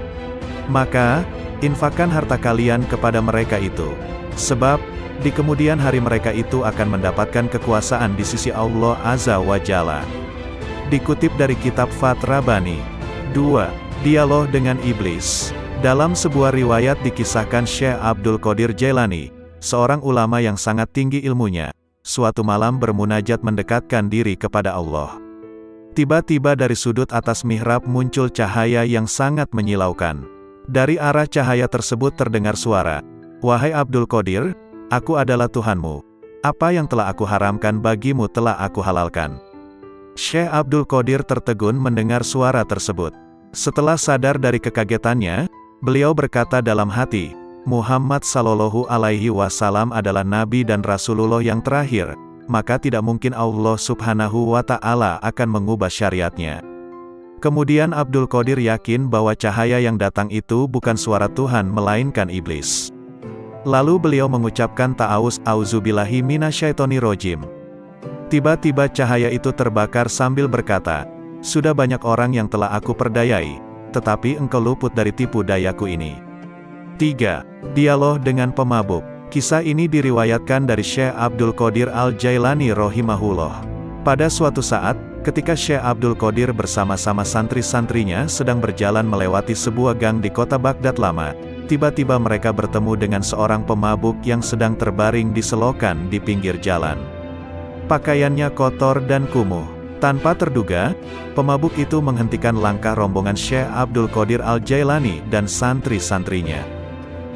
Maka, infakkan harta kalian kepada mereka itu. Sebab, di kemudian hari mereka itu akan mendapatkan kekuasaan di sisi Allah Azza wa Jalla. Dikutip dari kitab Fath Rabbani. 2. Dialog dengan Iblis. Dalam sebuah riwayat dikisahkan Syekh Abdul Qadir Jailani, seorang ulama yang sangat tinggi ilmunya, suatu malam bermunajat mendekatkan diri kepada Allah. Tiba-tiba dari sudut atas mihrab muncul cahaya yang sangat menyilaukan. Dari arah cahaya tersebut terdengar suara, "Wahai Abdul Qadir, aku adalah Tuhanmu. Apa yang telah aku haramkan bagimu telah aku halalkan." Syekh Abdul Qadir tertegun mendengar suara tersebut. Setelah sadar dari kekagetannya, beliau berkata dalam hati, Muhammad Sallallahu Alaihi Wasallam adalah Nabi dan Rasulullah yang terakhir, maka tidak mungkin Allah Subhanahu wa Ta'ala akan mengubah syariatnya. Kemudian Abdul Qadir yakin bahwa cahaya yang datang itu bukan suara Tuhan melainkan iblis. Lalu beliau mengucapkan ta'awuz, auzubillahi minasyaitonirrajim. Tiba-tiba cahaya itu terbakar sambil berkata, "Sudah banyak orang yang telah aku perdayai, tetapi engkau luput dari tipu dayaku ini." 3. Dialog dengan pemabuk. Kisah ini diriwayatkan dari Syekh Abdul Qadir Al-Jailani rahimahullah. Pada suatu saat, ketika Syekh Abdul Qadir bersama-sama santri-santrinya sedang berjalan melewati sebuah gang di kota Baghdad lama, tiba-tiba mereka bertemu dengan seorang pemabuk yang sedang terbaring di selokan di pinggir jalan. Pakaiannya kotor dan kumuh. Tanpa terduga, pemabuk itu menghentikan langkah rombongan Syekh Abdul Qadir Al-Jailani dan santri-santrinya.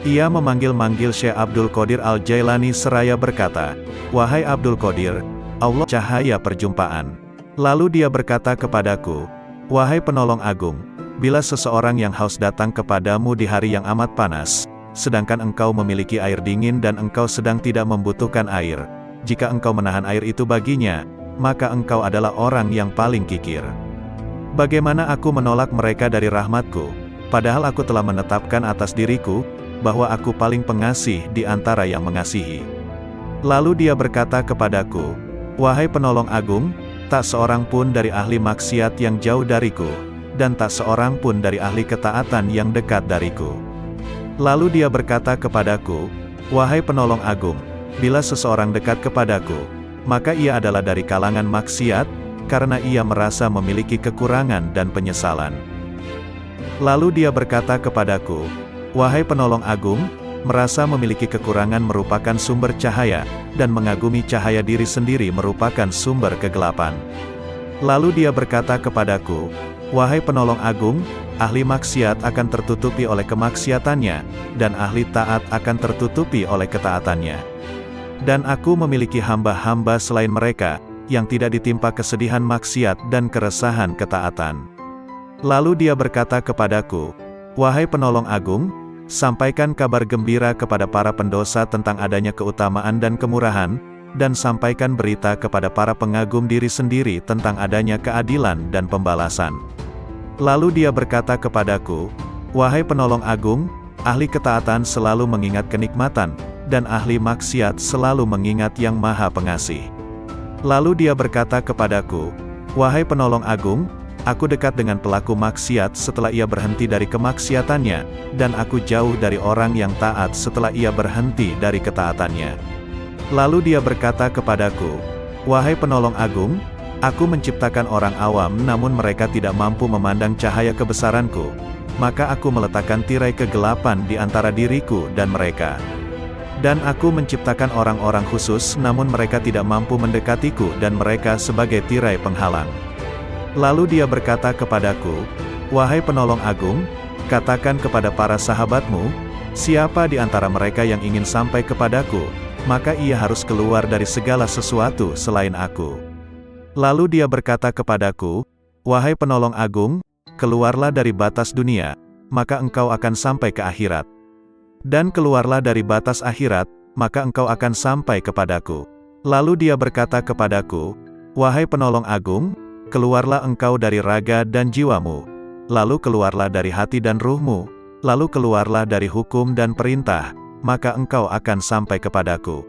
Ia memanggil-manggil Syekh Abdul Qadir Al-Jailani seraya berkata, "Wahai Abdul Qadir, Allah cahaya perjumpaan." Lalu dia berkata kepadaku, "Wahai penolong agung, bila seseorang yang haus datang kepadamu di hari yang amat panas, sedangkan engkau memiliki air dingin dan engkau sedang tidak membutuhkan air, jika engkau menahan air itu baginya, maka engkau adalah orang yang paling kikir. Bagaimana aku menolak mereka dari rahmatku, padahal aku telah menetapkan atas diriku, bahwa aku paling pengasih di antara yang mengasihi." Lalu dia berkata kepadaku, "Wahai penolong agung, tak seorang pun dari ahli maksiat yang jauh dariku, dan tak seorang pun dari ahli ketaatan yang dekat dariku." Lalu dia berkata kepadaku, "Wahai penolong agung, bila seseorang dekat kepadaku, maka ia adalah dari kalangan maksiat, karena ia merasa memiliki kekurangan dan penyesalan." Lalu dia berkata kepadaku, "Wahai penolong agung, merasa memiliki kekurangan merupakan sumber cahaya, dan mengagumi cahaya diri sendiri merupakan sumber kegelapan." Lalu dia berkata kepadaku, "Wahai penolong agung, ahli maksiat akan tertutupi oleh kemaksiatannya, dan ahli taat akan tertutupi oleh ketaatannya. Dan aku memiliki hamba-hamba selain mereka, yang tidak ditimpa kesedihan maksiat dan keresahan ketaatan." Lalu dia berkata kepadaku, "Wahai penolong agung, sampaikan kabar gembira kepada para pendosa tentang adanya keutamaan dan kemurahan, dan sampaikan berita kepada para pengagum diri sendiri tentang adanya keadilan dan pembalasan." Lalu dia berkata kepadaku, "Wahai penolong agung, ahli ketaatan selalu mengingat kenikmatan, dan ahli maksiat selalu mengingat Yang Maha Pengasih. Lalu dia berkata kepadaku, "Wahai penolong agung, aku dekat dengan pelaku maksiat setelah ia berhenti dari kemaksiatannya, dan aku jauh dari orang yang taat setelah ia berhenti dari ketaatannya." Lalu dia berkata kepadaku, "Wahai penolong agung, aku menciptakan orang awam namun mereka tidak mampu memandang cahaya kebesaranku, maka aku meletakkan tirai kegelapan di antara diriku dan mereka. Dan aku menciptakan orang-orang khusus namun mereka tidak mampu mendekatiku dan mereka sebagai tirai penghalang." Lalu dia berkata kepadaku, "Wahai penolong agung, katakan kepada para sahabatmu, siapa di antara mereka yang ingin sampai kepadaku, maka ia harus keluar dari segala sesuatu selain aku." Lalu dia berkata kepadaku, "Wahai penolong agung, keluarlah dari batas dunia, maka engkau akan sampai ke akhirat. Dan keluarlah dari batas akhirat, maka engkau akan sampai kepadaku." Lalu dia berkata kepadaku, "Wahai penolong agung, keluarlah engkau dari raga dan jiwamu, lalu keluarlah dari hati dan ruhmu, lalu keluarlah dari hukum dan perintah, maka engkau akan sampai kepadaku."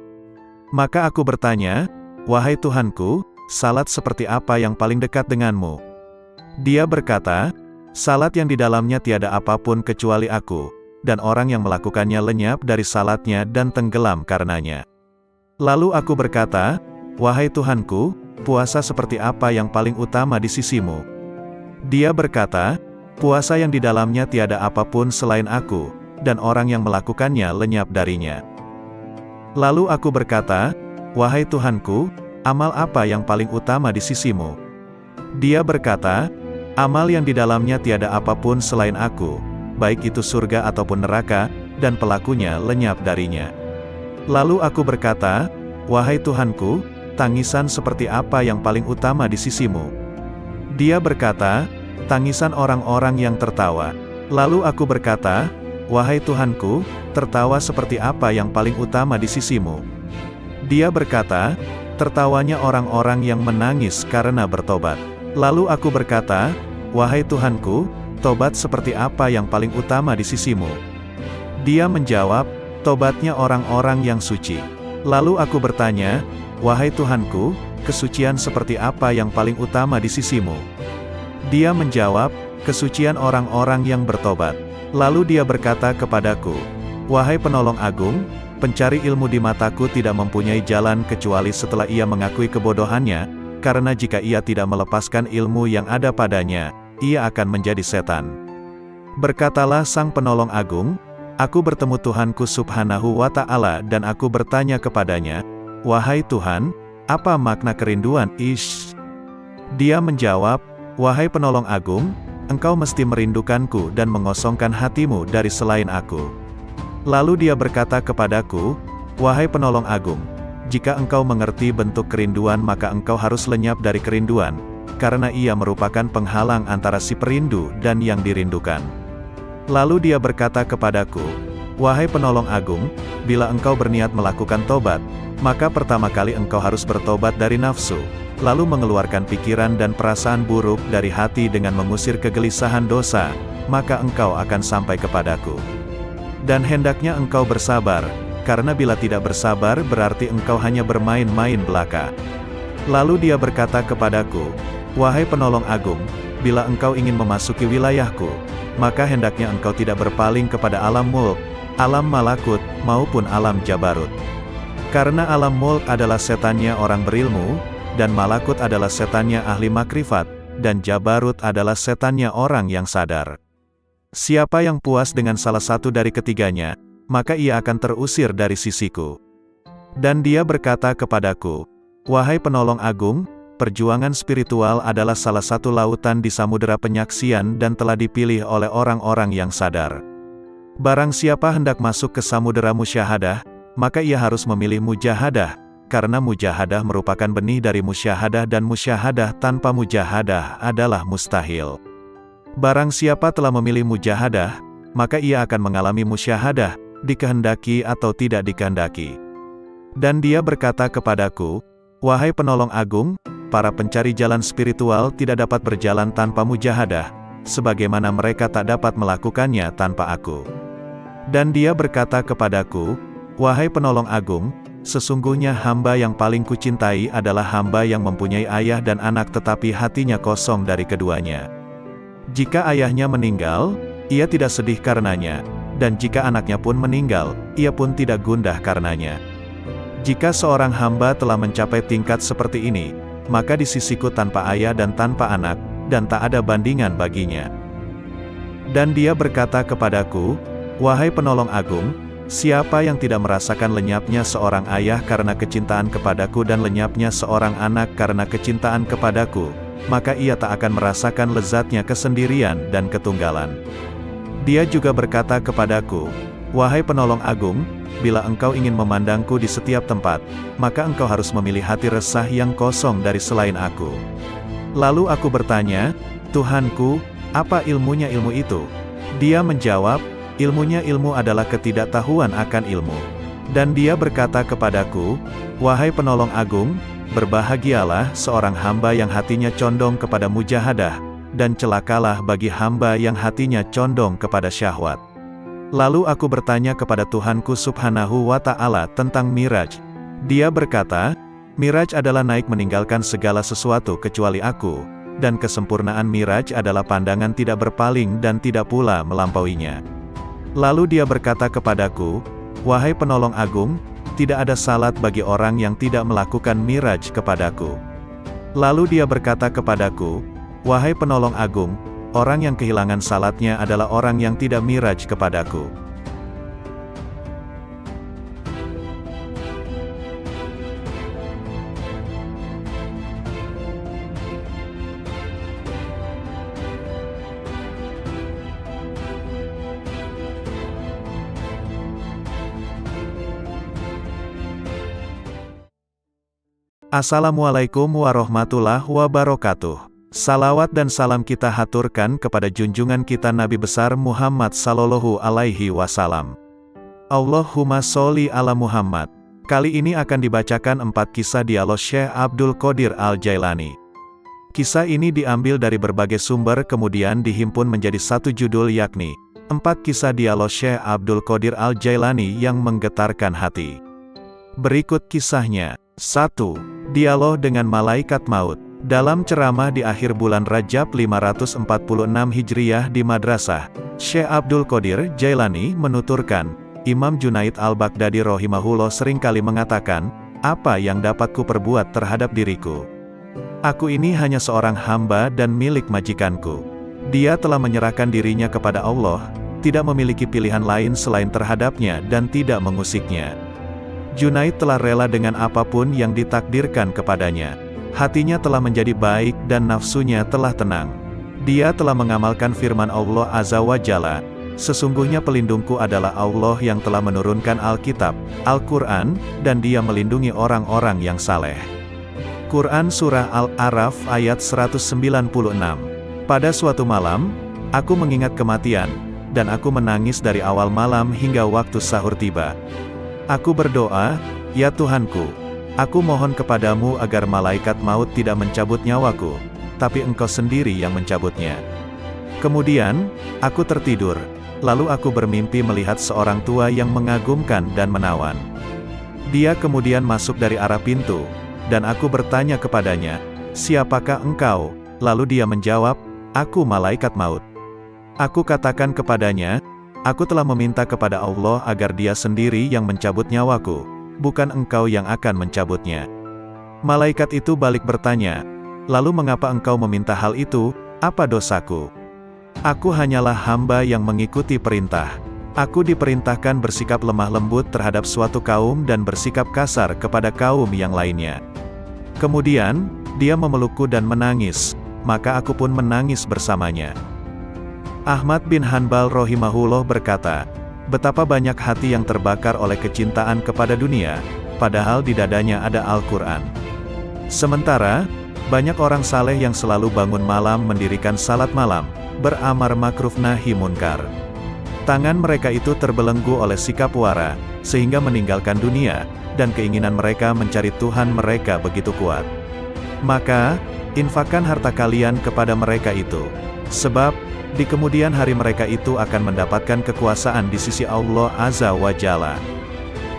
Maka aku bertanya, "Wahai Tuhanku, salat seperti apa yang paling dekat denganmu?" Dia berkata, "Salat yang di dalamnya tiada apapun kecuali aku, dan orang yang melakukannya lenyap dari salatnya dan tenggelam karenanya." Lalu aku berkata, "Wahai Tuhanku, puasa seperti apa yang paling utama di sisimu?" Dia berkata, "Puasa yang di dalamnya tiada apapun selain aku, dan orang yang melakukannya lenyap darinya." Lalu aku berkata, "Wahai Tuhanku, amal apa yang paling utama di sisimu?" Dia berkata, "Amal yang di dalamnya tiada apapun selain aku, baik itu surga ataupun neraka, dan pelakunya lenyap darinya." Lalu aku berkata, "Wahai Tuhanku, tangisan seperti apa yang paling utama di sisimu?" Dia berkata, "Tangisan orang-orang yang tertawa." Lalu aku berkata, "Wahai Tuhanku, tertawa seperti apa yang paling utama di sisimu?" Dia berkata, "Tertawanya orang-orang yang menangis karena bertobat." Lalu aku berkata, "Wahai Tuhanku, tobat seperti apa yang paling utama di sisimu?" Dia menjawab, "Tobatnya orang-orang yang suci." Lalu aku bertanya, "Wahai Tuhanku, kesucian seperti apa yang paling utama di sisimu?" Dia menjawab, "Kesucian orang-orang yang bertobat." Lalu dia berkata kepadaku, "Wahai penolong agung, pencari ilmu di mataku tidak mempunyai jalan kecuali setelah ia mengakui kebodohannya, karena jika ia tidak melepaskan ilmu yang ada padanya, ia akan menjadi setan." Berkatalah sang penolong agung, "Aku bertemu Tuhanku Subhanahu wa Ta'ala dan aku bertanya kepadanya, 'Wahai Tuhan, apa makna kerinduan?' Dia menjawab, 'Wahai penolong agung, engkau mesti merindukanku dan mengosongkan hatimu dari selain aku.' Lalu dia berkata kepadaku, 'Wahai penolong agung, jika engkau mengerti bentuk kerinduan maka engkau harus lenyap dari kerinduan, karena ia merupakan penghalang antara si perindu dan yang dirindukan.' Lalu dia berkata kepadaku, 'Wahai penolong agung, bila engkau berniat melakukan tobat, maka pertama kali engkau harus bertobat dari nafsu, lalu mengeluarkan pikiran dan perasaan buruk dari hati dengan mengusir kegelisahan dosa, maka engkau akan sampai kepadaku. Dan hendaknya engkau bersabar, karena bila tidak bersabar berarti engkau hanya bermain-main belaka.' Lalu dia berkata kepadaku, 'Wahai penolong agung, bila engkau ingin memasuki wilayahku, maka hendaknya engkau tidak berpaling kepada alam mulk, alam malakut, maupun alam jabarut. Karena alam mulk adalah setannya orang berilmu, dan malakut adalah setannya ahli makrifat, dan jabarut adalah setannya orang yang sadar. Siapa yang puas dengan salah satu dari ketiganya, maka ia akan terusir dari sisiku.' Dan dia berkata kepadaku, 'Wahai penolong agung, perjuangan spiritual adalah salah satu lautan di samudera penyaksian dan telah dipilih oleh orang-orang yang sadar. Barang siapa hendak masuk ke samudera musyahadah, maka ia harus memilih mujahadah, karena mujahadah merupakan benih dari musyahadah dan musyahadah tanpa mujahadah adalah mustahil. Barang siapa telah memilih mujahadah, maka ia akan mengalami musyahadah, dikehendaki atau tidak dikehendaki.' Dan dia berkata kepadaku, 'Wahai penolong agung, para pencari jalan spiritual tidak dapat berjalan tanpa mujahadah, sebagaimana mereka tak dapat melakukannya tanpa aku.' Dan dia berkata kepadaku, Wahai penolong agung, sesungguhnya hamba yang paling kucintai adalah hamba yang mempunyai ayah dan anak tetapi hatinya kosong dari keduanya. Jika ayahnya meninggal, ia tidak sedih karenanya, dan jika anaknya pun meninggal, ia pun tidak gundah karenanya. Jika seorang hamba telah mencapai tingkat seperti ini, maka di sisiku tanpa ayah dan tanpa anak, dan tak ada bandingan baginya. Dan dia berkata kepadaku, wahai penolong agung, siapa yang tidak merasakan lenyapnya seorang ayah karena kecintaan kepadaku dan lenyapnya seorang anak karena kecintaan kepadaku, maka ia tak akan merasakan lezatnya kesendirian dan ketunggalan. Dia juga berkata kepadaku, wahai penolong agung, bila engkau ingin memandangku di setiap tempat, maka engkau harus memilih hati resah yang kosong dari selain aku. Lalu aku bertanya, Tuhanku, apa ilmunya ilmu itu? Dia menjawab, ilmunya ilmu adalah ketidaktahuan akan ilmu. Dan dia berkata kepadaku, wahai penolong agung, berbahagialah seorang hamba yang hatinya condong kepada mujahadah, dan celakalah bagi hamba yang hatinya condong kepada syahwat. Lalu aku bertanya kepada Tuhanku Subhanahu wa Ta'ala tentang Miraj. Dia berkata, Miraj adalah naik meninggalkan segala sesuatu kecuali aku, dan kesempurnaan Miraj adalah pandangan tidak berpaling dan tidak pula melampauinya. Lalu dia berkata kepadaku, wahai penolong agung, tidak ada salat bagi orang yang tidak melakukan Miraj kepadaku. Lalu dia berkata kepadaku, wahai penolong agung, orang yang kehilangan salatnya adalah orang yang tidak miraj kepadaku. Assalamualaikum warahmatullahi wabarakatuh. Salawat dan salam kita haturkan kepada junjungan kita Nabi besar Muhammad Sallallahu Alaihi Wasallam. Allahumma sholli ala Muhammad. Kali ini akan dibacakan 4 kisah dialog Syekh Abdul Qadir Al-Jailani. Kisah ini diambil dari berbagai sumber kemudian dihimpun menjadi satu judul yakni 4 kisah dialog Syekh Abdul Qadir Al-Jailani yang menggetarkan hati. Berikut kisahnya. 1. Dialog dengan Malaikat Maut. Dalam ceramah di akhir bulan Rajab 546 Hijriyah di Madrasah, Syekh Abdul Qadir Jailani menuturkan, Imam Junaid Al-Baghdadi rahimahullah seringkali mengatakan, apa yang dapat ku perbuat terhadap diriku? Aku ini hanya seorang hamba dan milik majikanku. Dia telah menyerahkan dirinya kepada Allah, tidak memiliki pilihan lain selain terhadapnya dan tidak mengusiknya. Junaid telah rela dengan apapun yang ditakdirkan kepadanya. Hatinya telah menjadi baik dan nafsunya telah tenang. Dia telah mengamalkan firman Allah Azza wa Jalla, sesungguhnya pelindungku adalah Allah yang telah menurunkan Alkitab, Al-Quran, dan dia melindungi orang-orang yang saleh. Quran Surah Al-A'raf ayat 196. Pada suatu malam, aku mengingat kematian, dan aku menangis dari awal malam hingga waktu sahur tiba. Aku berdoa, ya Tuhanku, aku mohon kepadamu agar malaikat maut tidak mencabut nyawaku, tapi engkau sendiri yang mencabutnya. Kemudian, aku tertidur, lalu aku bermimpi melihat seorang tua yang mengagumkan dan menawan. Dia kemudian masuk dari arah pintu, dan aku bertanya kepadanya, siapakah engkau? Lalu dia menjawab, aku malaikat maut. Aku katakan kepadanya, aku telah meminta kepada Allah agar dia sendiri yang mencabut nyawaku, bukan engkau yang akan mencabutnya. Malaikat itu balik bertanya, lalu mengapa engkau meminta hal itu, apa dosaku? Aku hanyalah hamba yang mengikuti perintah. Aku diperintahkan bersikap lemah lembut terhadap suatu kaum dan bersikap kasar kepada kaum yang lainnya. Kemudian, dia memelukku dan menangis, maka aku pun menangis bersamanya. Ahmad bin Hanbal rahimahullah berkata, betapa banyak hati yang terbakar oleh kecintaan kepada dunia, padahal di dadanya ada Al-Quran. Sementara, banyak orang saleh yang selalu bangun malam mendirikan salat malam, beramar makruf nahi munkar. Tangan mereka itu terbelenggu oleh sikap wara, sehingga meninggalkan dunia, dan keinginan mereka mencari Tuhan mereka begitu kuat. Maka, infakkan harta kalian kepada mereka itu. Sebab, di kemudian hari mereka itu akan mendapatkan kekuasaan di sisi Allah Azza wa Jalla.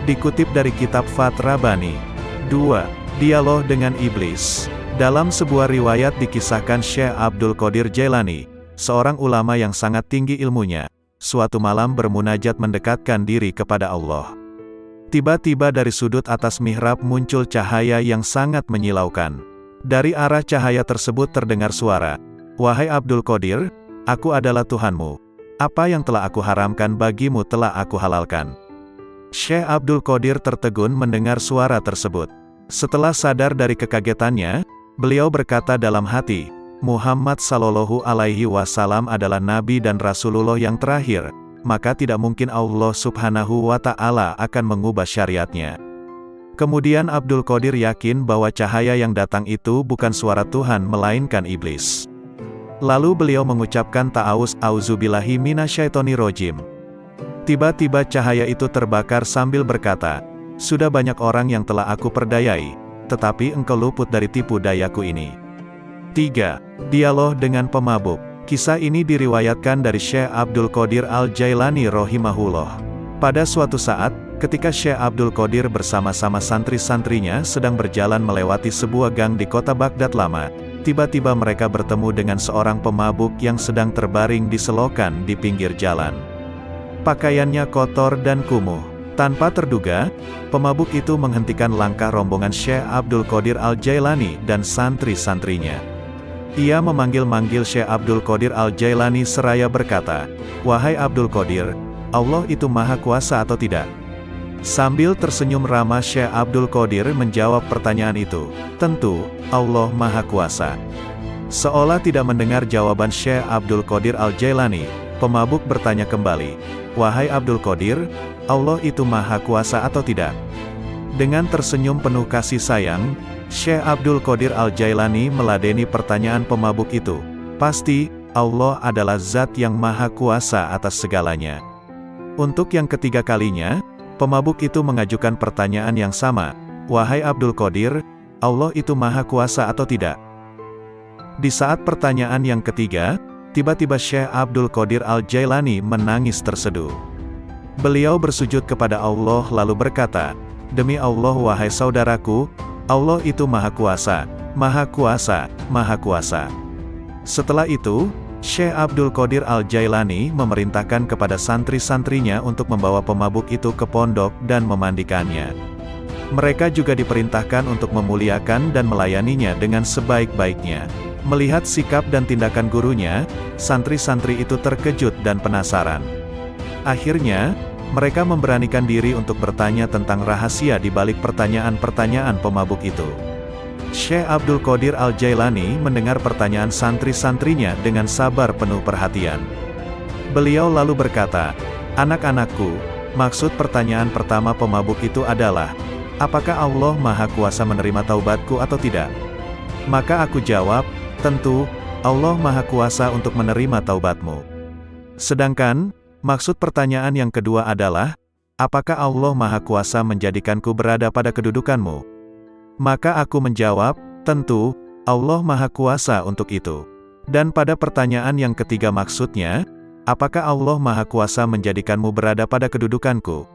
Dikutip dari kitab Fath Rabbani. 2. Dialog dengan Iblis. Dalam sebuah riwayat dikisahkan Syekh Abdul Qadir Jailani, seorang ulama yang sangat tinggi ilmunya, suatu malam bermunajat mendekatkan diri kepada Allah. Tiba-tiba dari sudut atas mihrab muncul cahaya yang sangat menyilaukan. Dari arah cahaya tersebut terdengar suara, "Wahai Abdul Qadir, aku adalah Tuhanmu. Apa yang telah aku haramkan bagimu telah aku halalkan." Syekh Abdul Qadir tertegun mendengar suara tersebut. Setelah sadar dari kekagetannya, beliau berkata dalam hati, Muhammad Sallallahu Alaihi Wasallam adalah Nabi dan Rasulullah yang terakhir, maka tidak mungkin Allah Subhanahu wa Ta'ala akan mengubah syariatnya. Kemudian Abdul Qadir yakin bahwa cahaya yang datang itu bukan suara Tuhan melainkan iblis. Lalu beliau mengucapkan ta'awuz, auzubillahi minasyaitonirrajim. Tiba-tiba cahaya itu terbakar sambil berkata, "Sudah banyak orang yang telah aku perdayai, tetapi engkau luput dari tipu dayaku ini." 3. Dialog dengan pemabuk. Kisah ini diriwayatkan dari Syekh Abdul Qadir Al-Jailani rahimahullah. Pada suatu saat, ketika Syekh Abdul Qadir bersama-sama santri-santrinya sedang berjalan melewati sebuah gang di kota Baghdad lama, tiba-tiba mereka bertemu dengan seorang pemabuk yang sedang terbaring di selokan di pinggir jalan. Pakaiannya kotor dan kumuh. Tanpa terduga, pemabuk itu menghentikan langkah rombongan Syekh Abdul Qadir Al-Jailani dan santri-santrinya. Ia memanggil-manggil Syekh Abdul Qadir Al-Jailani seraya berkata, "Wahai Abdul Qadir, Allah itu maha kuasa atau tidak?" Sambil tersenyum ramah Syekh Abdul Qadir menjawab pertanyaan itu, "Tentu, Allah maha kuasa." Seolah tidak mendengar jawaban Syekh Abdul Qadir Al-Jailani, pemabuk bertanya kembali, "Wahai Abdul Qadir, Allah itu maha kuasa atau tidak?" Dengan tersenyum penuh kasih sayang, Syekh Abdul Qadir Al-Jailani meladeni pertanyaan pemabuk itu. "Pasti, Allah adalah zat yang maha kuasa atas segalanya." Untuk yang ketiga kalinya, pemabuk itu mengajukan pertanyaan yang sama, "Wahai Abdul Qadir, Allah itu maha kuasa atau tidak?" Di saat pertanyaan yang ketiga, tiba-tiba Syekh Abdul Qadir Al-Jailani menangis terseduh. Beliau bersujud kepada Allah lalu berkata, "Demi Allah wahai saudaraku, Allah itu maha kuasa, maha kuasa, maha kuasa." Setelah itu, Syekh Abdul Qadir Al-Jailani memerintahkan kepada santri-santrinya untuk membawa pemabuk itu ke pondok dan memandikannya. Mereka juga diperintahkan untuk memuliakan dan melayaninya dengan sebaik-baiknya. Melihat sikap dan tindakan gurunya, santri-santri itu terkejut dan penasaran. Akhirnya, mereka memberanikan diri untuk bertanya tentang rahasia di balik pertanyaan-pertanyaan pemabuk itu. Syekh Abdul Qadir Al-Jailani mendengar pertanyaan santri-santrinya dengan sabar penuh perhatian. Beliau lalu berkata, "Anak-anakku, maksud pertanyaan pertama pemabuk itu adalah, apakah Allah maha kuasa menerima taubatku atau tidak?" Maka aku jawab, "Tentu, Allah maha kuasa untuk menerima taubatmu." Sedangkan, maksud pertanyaan yang kedua adalah, apakah Allah maha kuasa menjadikanku berada pada kedudukanmu? Maka aku menjawab, "Tentu, Allah maha kuasa untuk itu." Dan pada pertanyaan yang ketiga maksudnya, apakah Allah maha kuasa menjadikanmu berada pada kedudukanku?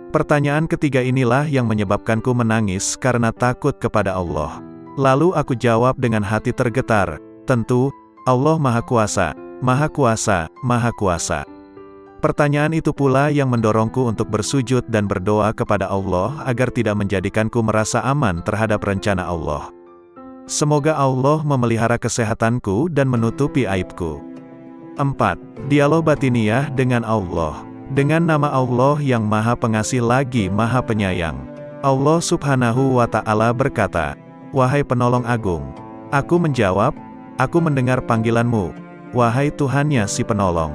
Pertanyaan ketiga inilah yang menyebabkanku menangis karena takut kepada Allah. Lalu aku jawab dengan hati tergetar, "Tentu, Allah maha kuasa, maha kuasa, maha kuasa." Pertanyaan itu pula yang mendorongku untuk bersujud dan berdoa kepada Allah agar tidak menjadikanku merasa aman terhadap rencana Allah. Semoga Allah memelihara kesehatanku dan menutupi aibku. 4. Dialog batiniyah dengan Allah. Dengan nama Allah yang maha pengasih lagi maha penyayang. Allah Subhanahu wa Ta'ala berkata, "Wahai penolong agung." Aku menjawab, "Aku mendengar panggilanmu, wahai Tuhannya si penolong."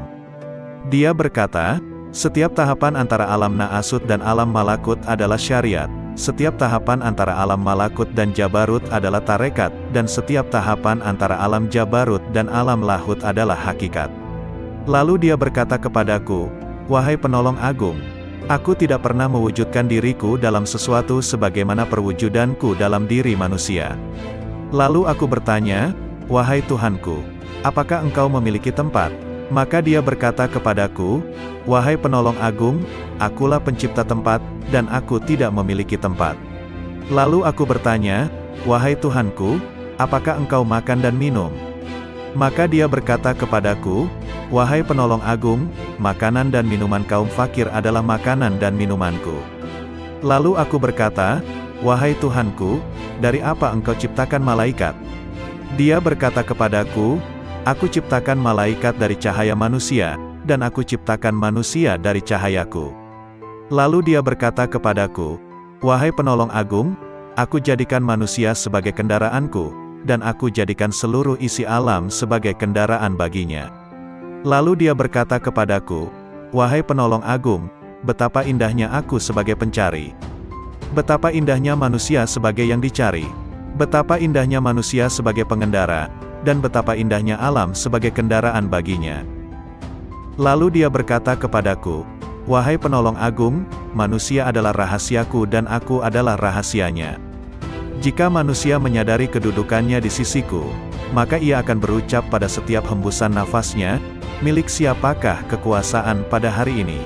Dia berkata, "Setiap tahapan antara alam Na'asut dan alam Malakut adalah syariat, setiap tahapan antara alam Malakut dan Jabarut adalah tarekat, dan setiap tahapan antara alam Jabarut dan alam Lahut adalah hakikat." Lalu dia berkata kepadaku, "Wahai penolong agung, aku tidak pernah mewujudkan diriku dalam sesuatu sebagaimana perwujudanku dalam diri manusia." Lalu aku bertanya, "Wahai Tuhanku, apakah engkau memiliki tempat?" Maka dia berkata kepadaku, "Wahai penolong agung, akulah pencipta tempat, dan aku tidak memiliki tempat." Lalu aku bertanya, "Wahai Tuhanku, apakah engkau makan dan minum?" Maka dia berkata kepadaku, "Wahai penolong agung, makanan dan minuman kaum fakir adalah makanan dan minumanku." Lalu aku berkata, "Wahai Tuhanku, dari apa engkau ciptakan malaikat?" Dia berkata kepadaku, "Aku ciptakan malaikat dari cahaya manusia, dan aku ciptakan manusia dari cahayaku." Lalu dia berkata kepadaku, "Wahai penolong agung, aku jadikan manusia sebagai kendaraanku, dan aku jadikan seluruh isi alam sebagai kendaraan baginya." Lalu dia berkata kepadaku, "Wahai penolong agung, betapa indahnya aku sebagai pencari. Betapa indahnya manusia sebagai yang dicari. Betapa indahnya manusia sebagai pengendara, dan betapa indahnya alam sebagai kendaraan baginya." Lalu dia berkata kepadaku, "Wahai penolong agung, manusia adalah rahasiaku dan aku adalah rahasianya. Jika manusia menyadari kedudukannya di sisiku, maka ia akan berucap pada setiap hembusan nafasnya, 'Milik siapakah kekuasaan pada hari ini?'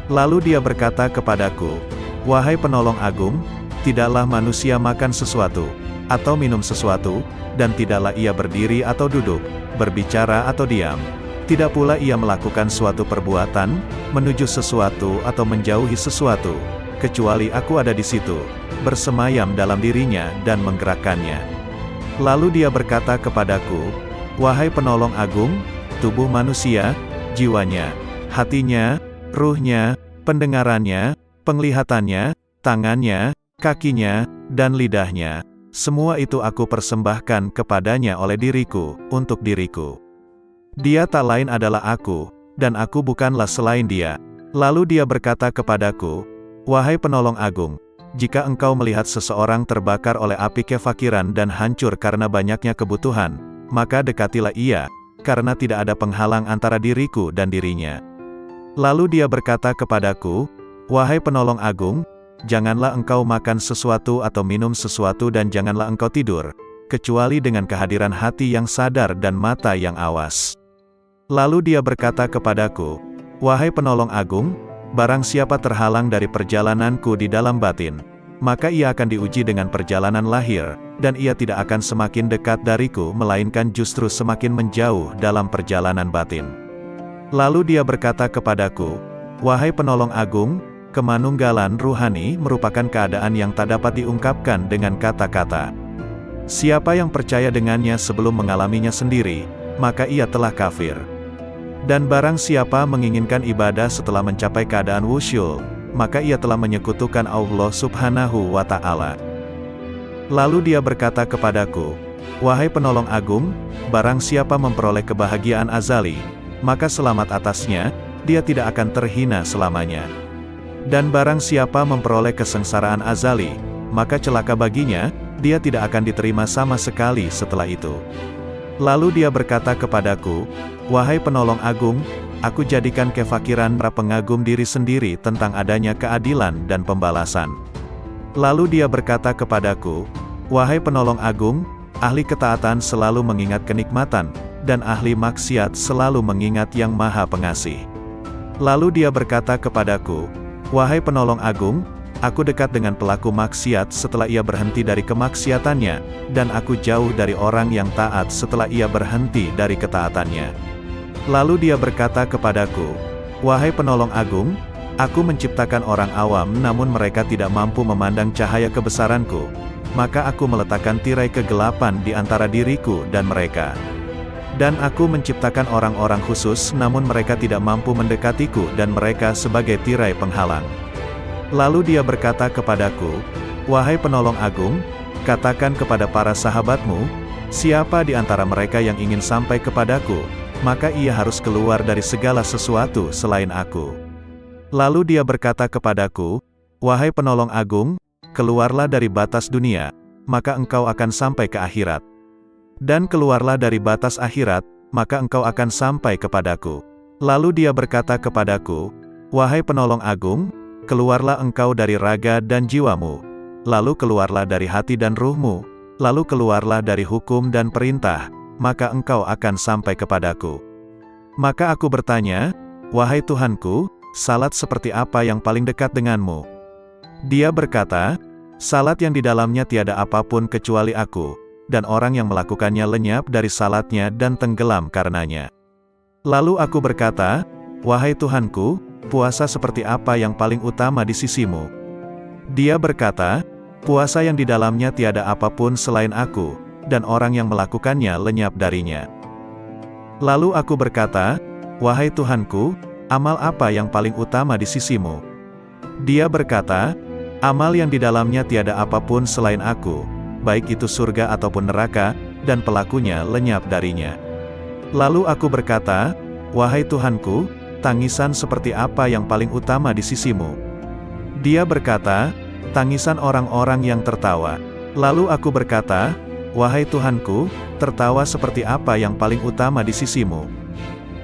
Lalu dia berkata kepadaku, 'Wahai penolong agung, tidaklah manusia makan sesuatu, atau minum sesuatu, dan tidaklah ia berdiri atau duduk, berbicara atau diam. Tidak pula ia melakukan suatu perbuatan, menuju sesuatu atau menjauhi sesuatu, kecuali aku ada di situ, bersemayam dalam dirinya dan menggerakkannya.' Lalu dia berkata kepadaku, 'Wahai penolong agung, tubuh manusia, jiwanya, hatinya, ruhnya, pendengarannya, penglihatannya, tangannya, kakinya, dan lidahnya, semua itu aku persembahkan kepadanya oleh diriku, untuk diriku. Dia tak lain adalah aku, dan aku bukanlah selain dia.' Lalu dia berkata kepadaku, 'Wahai penolong agung, jika engkau melihat seseorang terbakar oleh api kefakiran dan hancur karena banyaknya kebutuhan, maka dekatilah ia, karena tidak ada penghalang antara diriku dan dirinya.' Lalu dia berkata kepadaku, 'Wahai penolong agung, janganlah engkau makan sesuatu atau minum sesuatu dan janganlah engkau tidur, kecuali dengan kehadiran hati yang sadar dan mata yang awas.' Lalu dia berkata kepadaku, 'Wahai penolong agung, barang siapa terhalang dari perjalananku di dalam batin, maka ia akan diuji dengan perjalanan lahir, dan ia tidak akan semakin dekat dariku melainkan justru semakin menjauh dalam perjalanan batin.' Lalu dia berkata kepadaku, 'Wahai penolong agung, kemanunggalan ruhani merupakan keadaan yang tak dapat diungkapkan dengan kata-kata. Siapa yang percaya dengannya sebelum mengalaminya sendiri, maka ia telah kafir. Dan barang siapa menginginkan ibadah setelah mencapai keadaan wusyul, maka ia telah menyekutukan Allah Subhanahu wa Ta'ala.' Lalu dia berkata kepadaku, 'Wahai penolong agung, barang siapa memperoleh kebahagiaan azali, maka selamat atasnya, dia tidak akan terhina selamanya. Dan barang siapa memperoleh kesengsaraan azali, maka celaka baginya, dia tidak akan diterima sama sekali setelah itu.' Lalu dia berkata kepadaku, 'Wahai penolong agung, aku jadikan kefakiran para pengagum diri sendiri tentang adanya keadilan dan pembalasan.' Lalu dia berkata kepadaku, 'Wahai penolong agung, ahli ketaatan selalu mengingat kenikmatan, dan ahli maksiat selalu mengingat yang maha pengasih.' Lalu dia berkata kepadaku, 'Wahai penolong agung, aku dekat dengan pelaku maksiat setelah ia berhenti dari kemaksiatannya, dan aku jauh dari orang yang taat setelah ia berhenti dari ketaatannya.' Lalu dia berkata kepadaku, 'Wahai penolong agung, aku menciptakan orang awam namun mereka tidak mampu memandang cahaya kebesaranku, maka aku meletakkan tirai kegelapan di antara diriku dan mereka. Dan aku menciptakan orang-orang khusus namun mereka tidak mampu mendekatiku dan mereka sebagai tirai penghalang.' Lalu dia berkata kepadaku, 'Wahai penolong agung, katakan kepada para sahabatmu, siapa di antara mereka yang ingin sampai kepadaku, maka ia harus keluar dari segala sesuatu selain aku.' Lalu dia berkata kepadaku, 'Wahai penolong agung, keluarlah dari batas dunia, maka engkau akan sampai ke akhirat. Dan keluarlah dari batas akhirat, maka engkau akan sampai kepadaku.' Lalu dia berkata kepadaku, 'Wahai penolong agung, keluarlah engkau dari raga dan jiwamu, lalu keluarlah dari hati dan ruhmu, lalu keluarlah dari hukum dan perintah, maka engkau akan sampai kepadaku.' Maka aku bertanya, "Wahai Tuhanku, salat seperti apa yang paling dekat denganmu?" Dia berkata, "Salat yang di dalamnya tiada apapun kecuali aku, dan orang yang melakukannya lenyap dari salatnya dan tenggelam karenanya." Lalu aku berkata, "Wahai Tuhanku, puasa seperti apa yang paling utama di sisimu?" Dia berkata, "Puasa yang di dalamnya tiada apapun selain aku, dan orang yang melakukannya lenyap darinya." Lalu aku berkata, "Wahai Tuhanku, amal apa yang paling utama di sisimu?" Dia berkata, "Amal yang di dalamnya tiada apapun selain aku, baik itu surga ataupun neraka, dan pelakunya lenyap darinya." Lalu aku berkata, "Wahai Tuhanku, tangisan seperti apa yang paling utama di sisimu?" Dia berkata, "Tangisan orang-orang yang tertawa." Lalu aku berkata, "Wahai Tuhanku, tertawa seperti apa yang paling utama di sisimu?"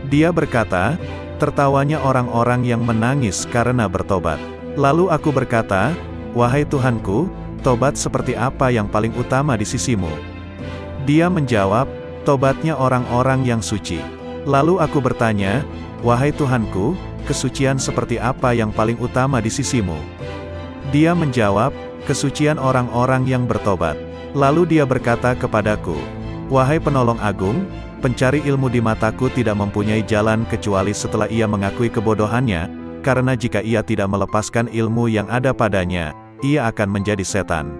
Dia berkata, "Tertawanya orang-orang yang menangis karena bertobat." Lalu aku berkata, "Wahai Tuhanku, tobat seperti apa yang paling utama di sisimu?" Dia menjawab, "Tobatnya orang-orang yang suci." Lalu aku bertanya, "Wahai Tuhanku, kesucian seperti apa yang paling utama di sisimu?" Dia menjawab, "Kesucian orang-orang yang bertobat." Lalu dia berkata kepadaku, "Wahai penolong agung, pencari ilmu di mataku tidak mempunyai jalan kecuali setelah ia mengakui kebodohannya, karena jika ia tidak melepaskan ilmu yang ada padanya, ia akan menjadi setan."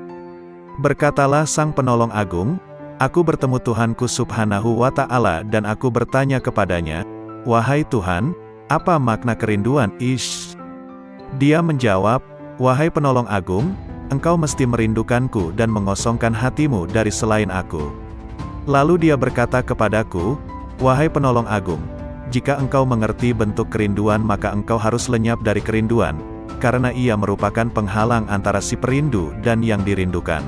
Berkatalah sang penolong agung, "Aku bertemu Tuhanku Subhanahu wa Ta'ala dan aku bertanya kepadanya, 'Wahai Tuhan, apa makna kerinduan?' Ish." Dia menjawab, "Wahai penolong agung, engkau mesti merindukanku dan mengosongkan hatimu dari selain aku." Lalu dia berkata kepadaku, "Wahai penolong agung, jika engkau mengerti bentuk kerinduan maka engkau harus lenyap dari kerinduan, karena ia merupakan penghalang antara si perindu dan yang dirindukan."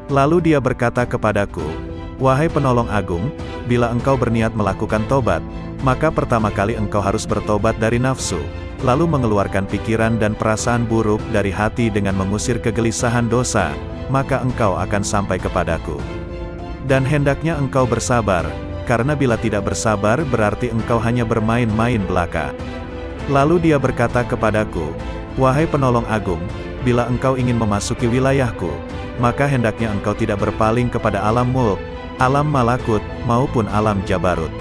Lalu dia berkata kepadaku, "Wahai penolong agung, bila engkau berniat melakukan tobat, maka pertama kali engkau harus bertobat dari nafsu, lalu mengeluarkan pikiran dan perasaan buruk dari hati dengan mengusir kegelisahan dosa, maka engkau akan sampai kepadaku. Dan hendaknya engkau bersabar, karena bila tidak bersabar berarti engkau hanya bermain-main belaka." Lalu dia berkata kepadaku, "Wahai penolong agung, bila engkau ingin memasuki wilayahku, maka hendaknya engkau tidak berpaling kepada alam mulk, alam malakut, maupun alam jabarut.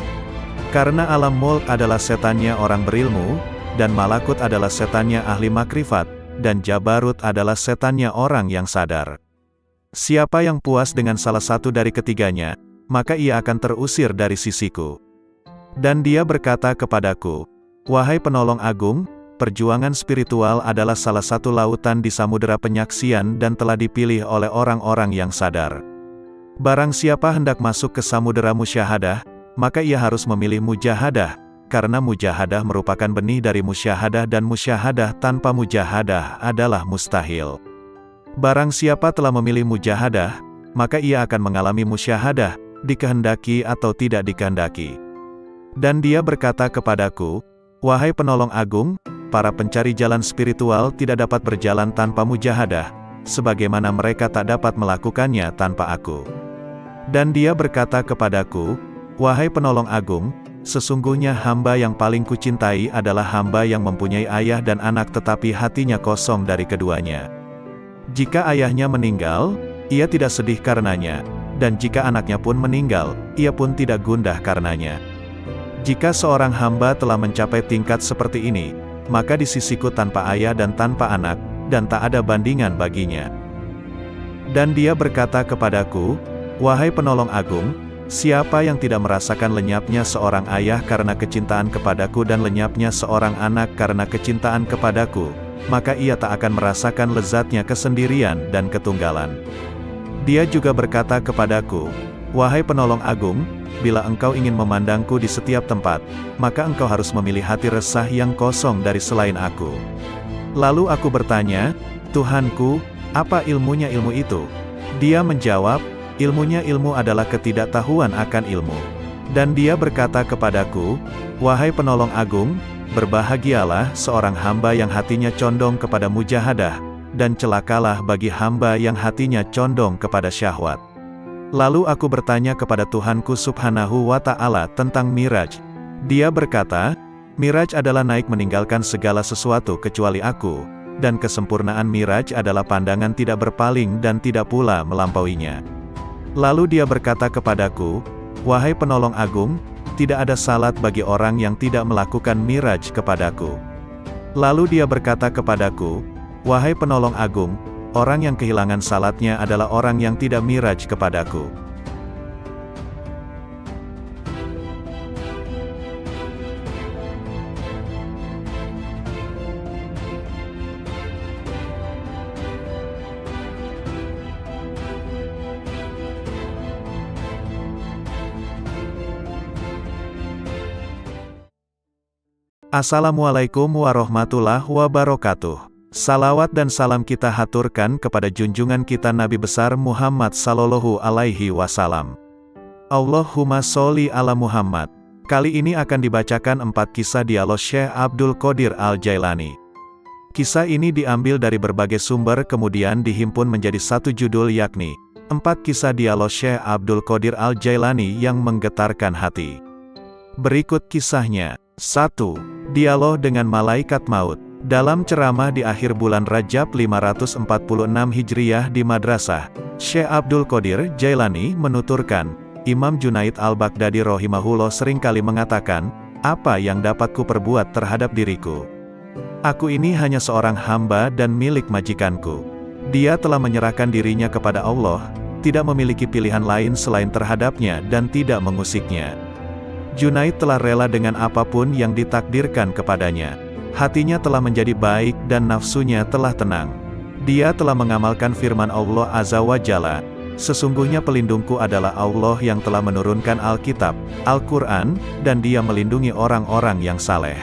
Karena alam mulk adalah setannya orang berilmu, dan malakut adalah setannya ahli makrifat, dan jabarut adalah setannya orang yang sadar. Siapa yang puas dengan salah satu dari ketiganya, maka ia akan terusir dari sisiku." Dan dia berkata kepadaku, "Wahai penolong agung, perjuangan spiritual adalah salah satu lautan di samudera penyaksian dan telah dipilih oleh orang-orang yang sadar. Barang siapa hendak masuk ke samudera musyahadah, maka ia harus memilih mujahadah, karena mujahadah merupakan benih dari musyahadah dan musyahadah tanpa mujahadah adalah mustahil. Barang siapa telah memilih mujahadah, maka ia akan mengalami musyahadah, dikehendaki atau tidak dikehendaki." Dan dia berkata kepadaku, "Wahai penolong agung, para pencari jalan spiritual tidak dapat berjalan tanpa mujahadah, sebagaimana mereka tak dapat melakukannya tanpa aku." Dan dia berkata kepadaku, "Wahai penolong agung, sesungguhnya hamba yang paling kucintai adalah hamba yang mempunyai ayah dan anak tetapi hatinya kosong dari keduanya. Jika ayahnya meninggal, ia tidak sedih karenanya, dan jika anaknya pun meninggal, ia pun tidak gundah karenanya. Jika seorang hamba telah mencapai tingkat seperti ini, maka di sisiku tanpa ayah dan tanpa anak, dan tak ada bandingan baginya." Dan dia berkata kepadaku, "Wahai penolong agung, siapa yang tidak merasakan lenyapnya seorang ayah karena kecintaan kepadaku dan lenyapnya seorang anak karena kecintaan kepadaku, maka ia tak akan merasakan lezatnya kesendirian dan ketunggalan." Dia juga berkata kepadaku, "Wahai penolong agung, bila engkau ingin memandangku di setiap tempat, maka engkau harus memilih hati resah yang kosong dari selain aku." Lalu aku bertanya, "Tuhanku, apa ilmunya ilmu itu?" Dia menjawab, "Ilmunya ilmu adalah ketidaktahuan akan ilmu." Dan dia berkata kepadaku, "Wahai penolong agung, berbahagialah seorang hamba yang hatinya condong kepada mujahadah, dan celakalah bagi hamba yang hatinya condong kepada syahwat." Lalu aku bertanya kepada Tuhanku Subhanahu wa Ta'ala tentang Miraj. Dia berkata, Miraj adalah naik meninggalkan segala sesuatu kecuali aku, dan kesempurnaan Miraj adalah pandangan tidak berpaling dan tidak pula melampauinya. Lalu dia berkata kepadaku, wahai penolong agung, tidak ada salat bagi orang yang tidak melakukan Miraj kepadaku. Lalu dia berkata kepadaku, wahai penolong agung, orang yang kehilangan salatnya adalah orang yang tidak Miraj kepadaku. Assalamualaikum warahmatullahi wabarakatuh. Salawat dan salam kita haturkan kepada junjungan kita Nabi besar Muhammad Sallallahu Alaihi Wasallam. Allahumma sholli ala Muhammad. Kali ini akan dibacakan 4 kisah dialog Syekh Abdul Qadir Al-Jailani. Kisah ini diambil dari berbagai sumber kemudian dihimpun menjadi satu judul yakni 4 kisah dialog Syekh Abdul Qadir Al-Jailani yang menggetarkan hati. Berikut kisahnya. 1. Dialog dengan Malaikat Maut. Dalam ceramah di akhir bulan Rajab 546 Hijriyah di Madrasah, Syekh Abdul Qadir Jailani menuturkan, Imam Junaid Al-Baghdadi rahimahullah seringkali mengatakan, apa yang dapat ku perbuat terhadap diriku? Aku ini hanya seorang hamba dan milik majikanku. Dia telah menyerahkan dirinya kepada Allah, tidak memiliki pilihan lain selain terhadapnya dan tidak mengusiknya. Junaid telah rela dengan apapun yang ditakdirkan kepadanya. Hatinya telah menjadi baik dan nafsunya telah tenang. Dia telah mengamalkan firman Allah Azza wa Jalla, sesungguhnya pelindungku adalah Allah yang telah menurunkan Alkitab, Al-Quran, dan dia melindungi orang-orang yang saleh.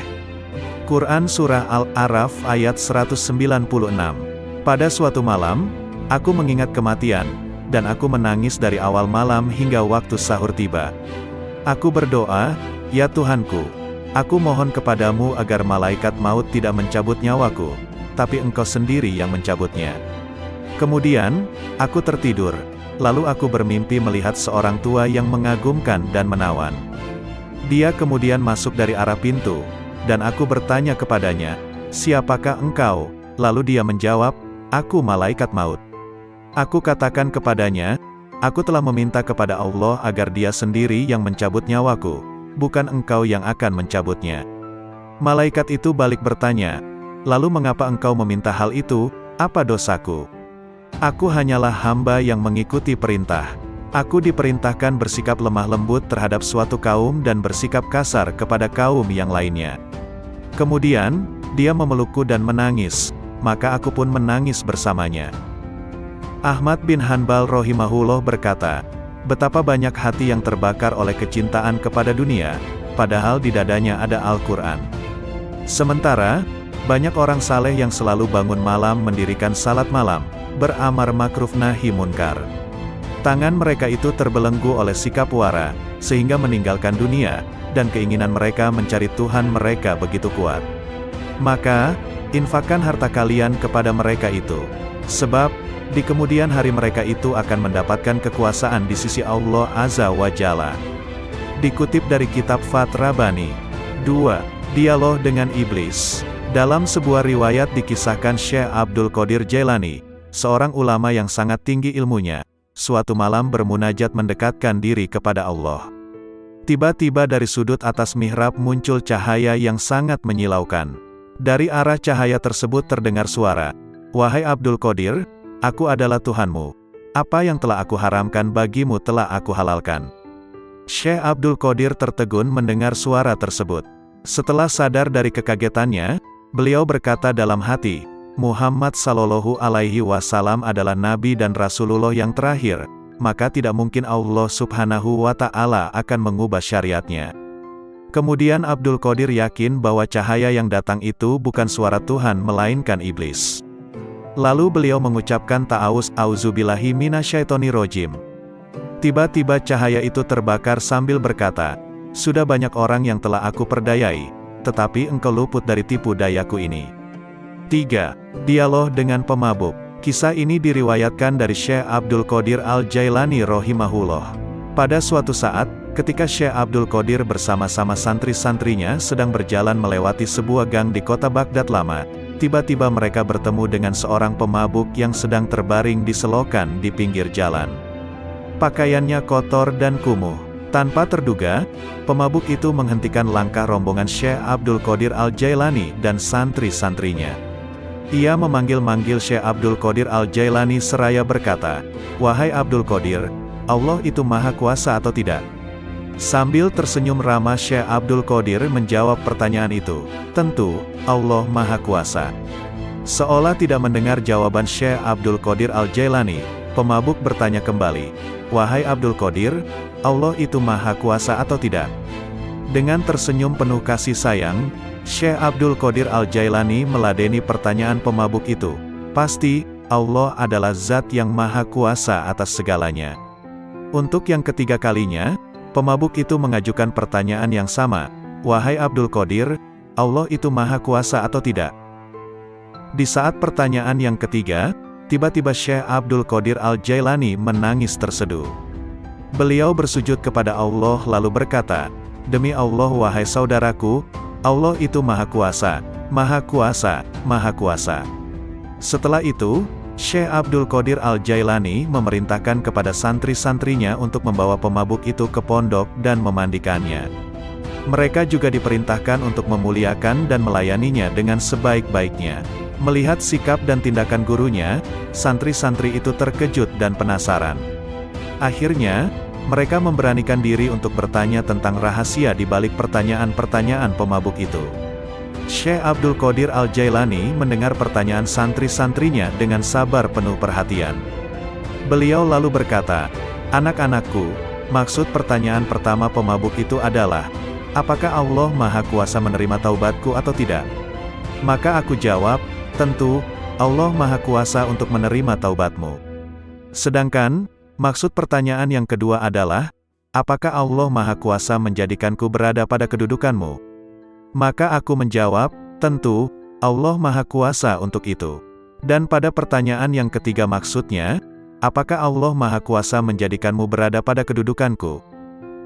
Quran Surah Al-A'raf ayat 196. Pada suatu malam, aku mengingat kematian, dan aku menangis dari awal malam hingga waktu sahur tiba. Aku berdoa, ya Tuhanku, aku mohon kepadamu agar malaikat maut tidak mencabut nyawaku, tapi Engkau sendiri yang mencabutnya. Kemudian, aku tertidur, lalu aku bermimpi melihat seorang tua yang mengagumkan dan menawan. Dia kemudian masuk dari arah pintu, dan aku bertanya kepadanya, siapakah engkau? Lalu dia menjawab, aku malaikat maut. Aku katakan kepadanya, aku telah meminta kepada Allah agar dia sendiri yang mencabut nyawaku, bukan engkau yang akan mencabutnya. Malaikat itu balik bertanya, lalu mengapa engkau meminta hal itu, apa dosaku? Aku hanyalah hamba yang mengikuti perintah. Aku diperintahkan bersikap lemah lembut terhadap suatu kaum dan bersikap kasar kepada kaum yang lainnya. Kemudian, dia memelukku dan menangis, maka aku pun menangis bersamanya. Ahmad bin Hanbal rahimahullah berkata, betapa banyak hati yang terbakar oleh kecintaan kepada dunia, padahal di dadanya ada Al-Quran. Sementara, banyak orang saleh yang selalu bangun malam mendirikan salat malam, beramar makruf nahi munkar. Tangan mereka itu terbelenggu oleh sikap wara, sehingga meninggalkan dunia, dan keinginan mereka mencari Tuhan mereka begitu kuat. Maka, infakkan harta kalian kepada mereka itu. Sebab, di kemudian hari mereka itu akan mendapatkan kekuasaan di sisi Allah Azza wa Jalla. Dikutip dari kitab Fath Rabbani. 2. Dialog dengan Iblis. Dalam sebuah riwayat dikisahkan Syekh Abdul Qadir Jailani, seorang ulama yang sangat tinggi ilmunya, suatu malam bermunajat mendekatkan diri kepada Allah. Tiba-tiba dari sudut atas mihrab muncul cahaya yang sangat menyilaukan. Dari arah cahaya tersebut terdengar suara, wahai Abdul Qadir, aku adalah Tuhanmu. Apa yang telah aku haramkan bagimu telah aku halalkan. Syekh Abdul Qadir tertegun mendengar suara tersebut. Setelah sadar dari kekagetannya, beliau berkata dalam hati, Muhammad Sallallahu Alaihi Wasallam adalah Nabi dan Rasulullah yang terakhir, maka tidak mungkin Allah Subhanahu wa Ta'ala akan mengubah syariatnya. Kemudian Abdul Qadir yakin bahwa cahaya yang datang itu bukan suara Tuhan melainkan iblis. Lalu beliau mengucapkan ta'awuz, auzubillahi minasyaitonirrajim. Tiba-tiba cahaya itu terbakar sambil berkata, sudah banyak orang yang telah aku perdayai, tetapi engkau luput dari tipu dayaku ini. 3. Dialog dengan pemabuk. Kisah ini diriwayatkan dari Syekh Abdul Qadir Al-Jailani rahimahullah. Pada suatu saat, Ketika Syekh Abdul Qadir bersama-sama santri-santrinya sedang berjalan melewati sebuah gang di kota Baghdad lama, tiba-tiba mereka bertemu dengan seorang pemabuk yang sedang terbaring di selokan di pinggir jalan. Pakaiannya kotor dan kumuh. Tanpa terduga, pemabuk itu menghentikan langkah rombongan Syekh Abdul Qadir Al-Jailani dan santri-santrinya. Ia memanggil-manggil Syekh Abdul Qadir Al-Jailani seraya berkata, "Wahai Abdul Qadir, Allah itu Maha Kuasa atau tidak?" Sambil tersenyum ramah Syekh Abdul Qadir menjawab pertanyaan itu, "Tentu, Allah Maha Kuasa." Seolah tidak mendengar jawaban Syekh Abdul Qadir Al-Jailani, pemabuk bertanya kembali, "Wahai Abdul Qadir, Allah itu Maha Kuasa atau tidak?" Dengan tersenyum penuh kasih sayang, Syekh Abdul Qadir Al-Jailani meladeni pertanyaan pemabuk itu, "Pasti, Allah adalah Zat yang Maha Kuasa atas segalanya." Untuk yang ketiga kalinya, pemabuk itu mengajukan pertanyaan yang sama, "Wahai Abdul Qadir, Allah itu Maha Kuasa atau tidak?" Di saat pertanyaan yang ketiga, tiba-tiba Syekh Abdul Qadir Al-Jailani menangis terseduh. Beliau bersujud kepada Allah lalu berkata, "Demi Allah wahai saudaraku, Allah itu Maha Kuasa, Maha Kuasa, Maha Kuasa." Setelah itu, Syekh Abdul Qadir Al-Jailani memerintahkan kepada santri-santrinya untuk membawa pemabuk itu ke pondok dan memandikannya. Mereka juga diperintahkan untuk memuliakan dan melayaninya dengan sebaik-baiknya. Melihat sikap dan tindakan gurunya, santri-santri itu terkejut dan penasaran. Akhirnya, mereka memberanikan diri untuk bertanya tentang rahasia di balik pertanyaan-pertanyaan pemabuk itu. Syekh Abdul Qadir Al-Jailani mendengar pertanyaan santri-santrinya dengan sabar penuh perhatian. Beliau lalu berkata, "Anak-anakku, maksud pertanyaan pertama pemabuk itu adalah, apakah Allah Maha Kuasa menerima taubatku atau tidak?" Maka aku jawab, "Tentu, Allah Maha Kuasa untuk menerima taubatmu." Sedangkan, maksud pertanyaan yang kedua adalah, apakah Allah Maha Kuasa menjadikanku berada pada kedudukanmu? Maka aku menjawab, "Tentu, Allah Maha Kuasa untuk itu." Dan pada pertanyaan yang ketiga maksudnya, apakah Allah Maha Kuasa menjadikanmu berada pada kedudukanku?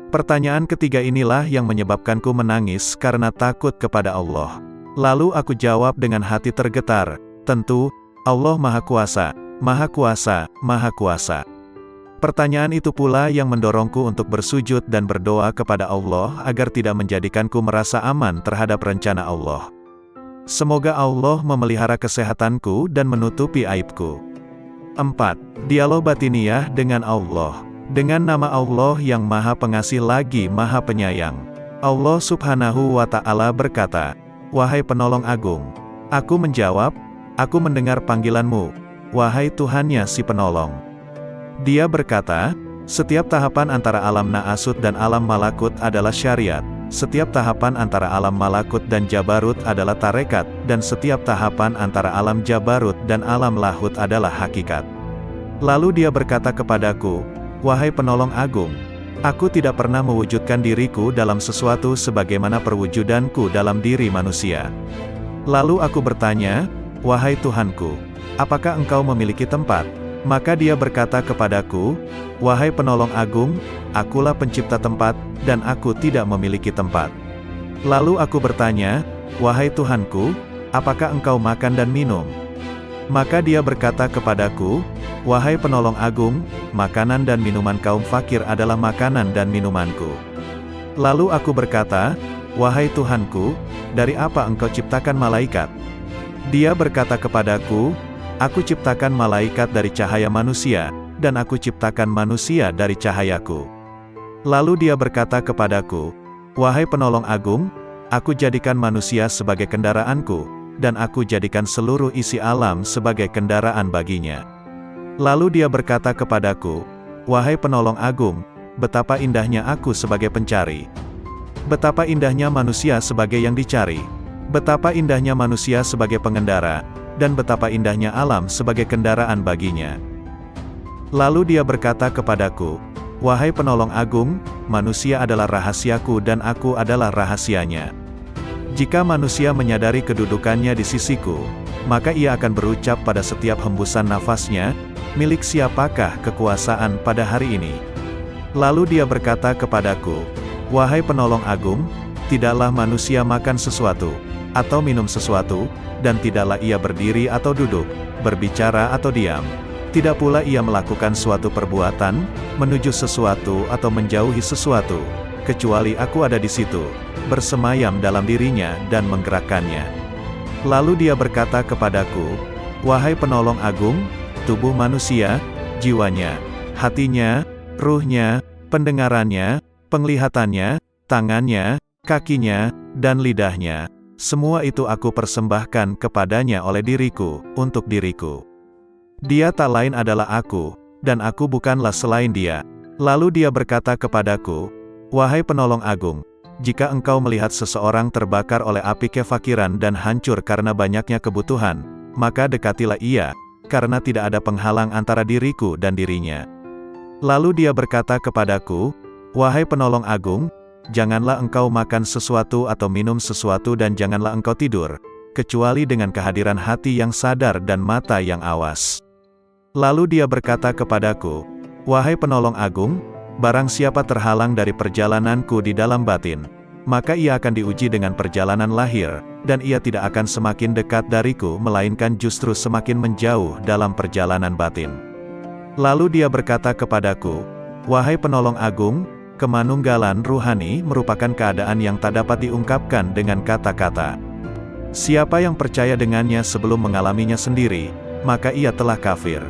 Pertanyaan ketiga inilah yang menyebabkanku menangis karena takut kepada Allah. Lalu aku jawab dengan hati tergetar, "Tentu, Allah Maha Kuasa, Maha Kuasa, Maha Kuasa." Pertanyaan itu pula yang mendorongku untuk bersujud dan berdoa kepada Allah agar tidak menjadikanku merasa aman terhadap rencana Allah. Semoga Allah memelihara kesehatanku dan menutupi aibku. 4. Dialog batiniyah dengan Allah. Dengan nama Allah yang Maha Pengasih lagi Maha Penyayang. Allah Subhanahu wa Ta'ala berkata, "Wahai penolong agung." Aku menjawab, "Aku mendengar panggilanmu, wahai Tuhannya si penolong." Dia berkata, "Setiap tahapan antara alam Na'asut dan alam Malakut adalah syariat, setiap tahapan antara alam Malakut dan Jabarut adalah tarekat, dan setiap tahapan antara alam Jabarut dan alam Lahut adalah hakikat." Lalu dia berkata kepadaku, "Wahai penolong agung, aku tidak pernah mewujudkan diriku dalam sesuatu sebagaimana perwujudanku dalam diri manusia." Lalu aku bertanya, "Wahai Tuhanku, apakah engkau memiliki tempat?" Maka dia berkata kepadaku, "Wahai penolong agung, akulah pencipta tempat, dan aku tidak memiliki tempat." Lalu aku bertanya, "Wahai Tuhanku, apakah engkau makan dan minum?" Maka dia berkata kepadaku, "Wahai penolong agung, makanan dan minuman kaum fakir adalah makanan dan minumanku." Lalu aku berkata, "Wahai Tuhanku, dari apa engkau ciptakan malaikat?" Dia berkata kepadaku, "Aku ciptakan malaikat dari cahaya manusia, dan aku ciptakan manusia dari cahayaku." Lalu dia berkata kepadaku, "Wahai penolong agung, aku jadikan manusia sebagai kendaraanku, dan aku jadikan seluruh isi alam sebagai kendaraan baginya." Lalu dia berkata kepadaku, "Wahai penolong agung, betapa indahnya aku sebagai pencari. Betapa indahnya manusia sebagai yang dicari. Betapa indahnya manusia sebagai pengendara, dan betapa indahnya alam sebagai kendaraan baginya." Lalu dia berkata kepadaku, "Wahai penolong agung, manusia adalah rahasiaku dan aku adalah rahasianya. Jika manusia menyadari kedudukannya di sisiku, maka ia akan berucap pada setiap hembusan nafasnya, 'Milik siapakah kekuasaan pada hari ini?' Lalu dia berkata kepadaku, "Wahai penolong agung, tidaklah manusia makan sesuatu, atau minum sesuatu, dan tidaklah ia berdiri atau duduk, berbicara atau diam. Tidak pula ia melakukan suatu perbuatan, menuju sesuatu atau menjauhi sesuatu, kecuali aku ada di situ, bersemayam dalam dirinya dan menggerakkannya." Lalu dia berkata kepadaku, "Wahai penolong agung, tubuh manusia, jiwanya, hatinya, ruhnya, pendengarannya, penglihatannya, tangannya, kakinya, dan lidahnya, semua itu aku persembahkan kepadanya oleh diriku, untuk diriku. Dia tak lain adalah aku, dan aku bukanlah selain dia." Lalu dia berkata kepadaku, "Wahai penolong agung, jika engkau melihat seseorang terbakar oleh api kefakiran dan hancur karena banyaknya kebutuhan, maka dekatilah ia, karena tidak ada penghalang antara diriku dan dirinya." Lalu dia berkata kepadaku, "Wahai penolong agung, janganlah engkau makan sesuatu atau minum sesuatu dan janganlah engkau tidur, kecuali dengan kehadiran hati yang sadar dan mata yang awas." Lalu dia berkata kepadaku, "Wahai penolong agung, barang siapa terhalang dari perjalananku di dalam batin, maka ia akan diuji dengan perjalanan lahir, dan ia tidak akan semakin dekat dariku melainkan justru semakin menjauh dalam perjalanan batin." Lalu dia berkata kepadaku, "Wahai penolong agung, kemanunggalan ruhani merupakan keadaan yang tak dapat diungkapkan dengan kata-kata. Siapa yang percaya dengannya sebelum mengalaminya sendiri, maka ia telah kafir.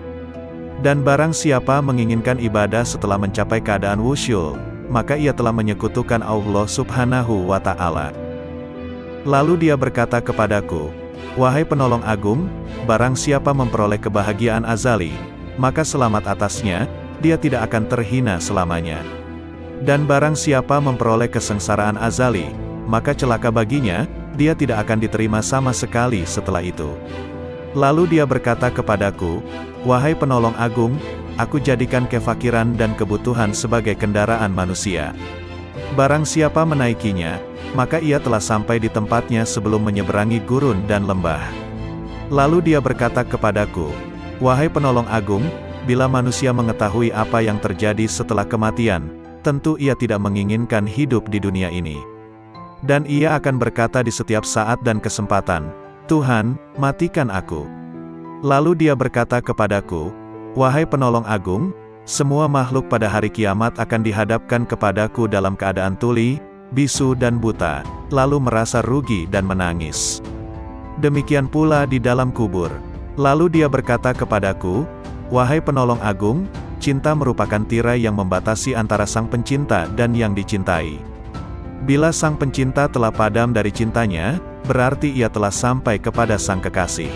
Dan barang siapa menginginkan ibadah setelah mencapai keadaan wusyul, maka ia telah menyekutukan Allah Subhanahu wa Ta'ala." Lalu dia berkata kepadaku, "Wahai penolong agung, barang siapa memperoleh kebahagiaan azali, maka selamat atasnya, dia tidak akan terhina selamanya. Dan barang siapa memperoleh kesengsaraan azali, maka celaka baginya, dia tidak akan diterima sama sekali setelah itu." Lalu dia berkata kepadaku, "Wahai penolong agung, aku jadikan kefakiran dan kebutuhan sebagai kendaraan manusia. Barang siapa menaikinya, maka ia telah sampai di tempatnya sebelum menyeberangi gurun dan lembah." Lalu dia berkata kepadaku, "Wahai penolong agung, bila manusia mengetahui apa yang terjadi setelah kematian, tentu ia tidak menginginkan hidup di dunia ini. Dan ia akan berkata di setiap saat dan kesempatan, 'Tuhan, matikan aku.' Lalu dia berkata kepadaku, 'Wahai penolong agung, semua makhluk pada hari kiamat akan dihadapkan kepadaku dalam keadaan tuli, bisu dan buta, lalu merasa rugi dan menangis. Demikian pula di dalam kubur.' Lalu dia berkata kepadaku, 'Wahai penolong agung, cinta merupakan tirai yang membatasi antara sang pencinta dan yang dicintai. Bila sang pencinta telah padam dari cintanya, berarti ia telah sampai kepada sang kekasih.'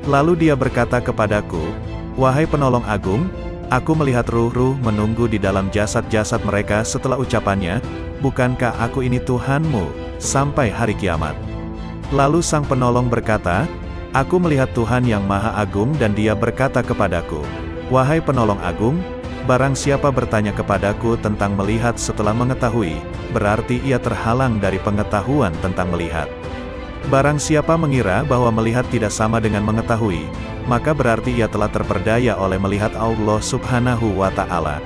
Lalu dia berkata kepadaku, 'Wahai penolong agung, aku melihat ruh-ruh menunggu di dalam jasad-jasad mereka setelah ucapannya, bukankah aku ini Tuhanmu, sampai hari kiamat?' Lalu sang penolong berkata, 'Aku melihat Tuhan yang Maha Agung dan Dia berkata kepadaku, Wahai penolong agung, barang siapa bertanya kepadaku tentang melihat setelah mengetahui, berarti ia terhalang dari pengetahuan tentang melihat. Barang siapa mengira bahwa melihat tidak sama dengan mengetahui, maka berarti ia telah terperdaya oleh melihat Allah Subhanahu wa Ta'ala.'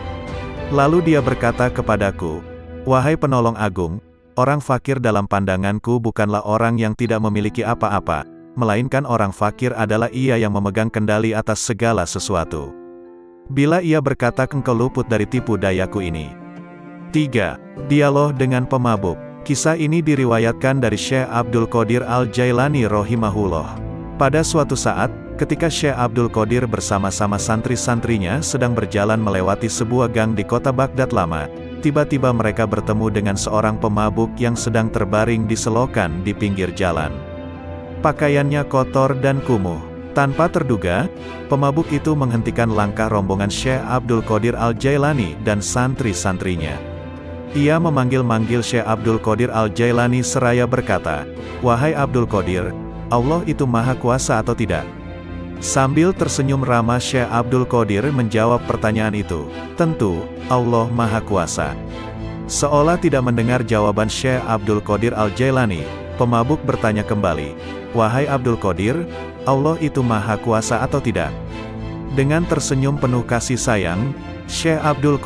Lalu dia berkata kepadaku, 'Wahai penolong agung, orang fakir dalam pandanganku bukanlah orang yang tidak memiliki apa-apa, melainkan orang fakir adalah ia yang memegang kendali atas segala sesuatu. Bila ia berkata engkau luput dari tipu dayaku ini.' 3. Dialog dengan pemabuk. Kisah ini diriwayatkan dari Syekh Abdul Qadir Al-Jailani rahimahullah. Pada suatu saat, ketika Syekh Abdul Qadir bersama-sama santri-santrinya sedang berjalan melewati sebuah gang di kota Baghdad lama, tiba-tiba mereka bertemu dengan seorang pemabuk yang sedang terbaring di selokan di pinggir jalan. Pakaiannya kotor dan kumuh. Tanpa terduga, pemabuk itu menghentikan langkah rombongan Syekh Abdul Qadir Al-Jailani dan santri-santrinya. Ia memanggil-manggil Syekh Abdul Qadir Al-Jailani seraya berkata, "Wahai Abdul Qadir, Allah itu maha kuasa atau tidak?" Sambil tersenyum ramah Syekh Abdul Qadir menjawab pertanyaan itu, "Tentu, Allah maha kuasa." Seolah tidak mendengar jawaban Syekh Abdul Qadir Al-Jailani, pemabuk bertanya kembali, "Wahai Abdul Qadir, Allah itu maha kuasa atau tidak?" Dengan tersenyum penuh kasih sayang, Syekh Abdul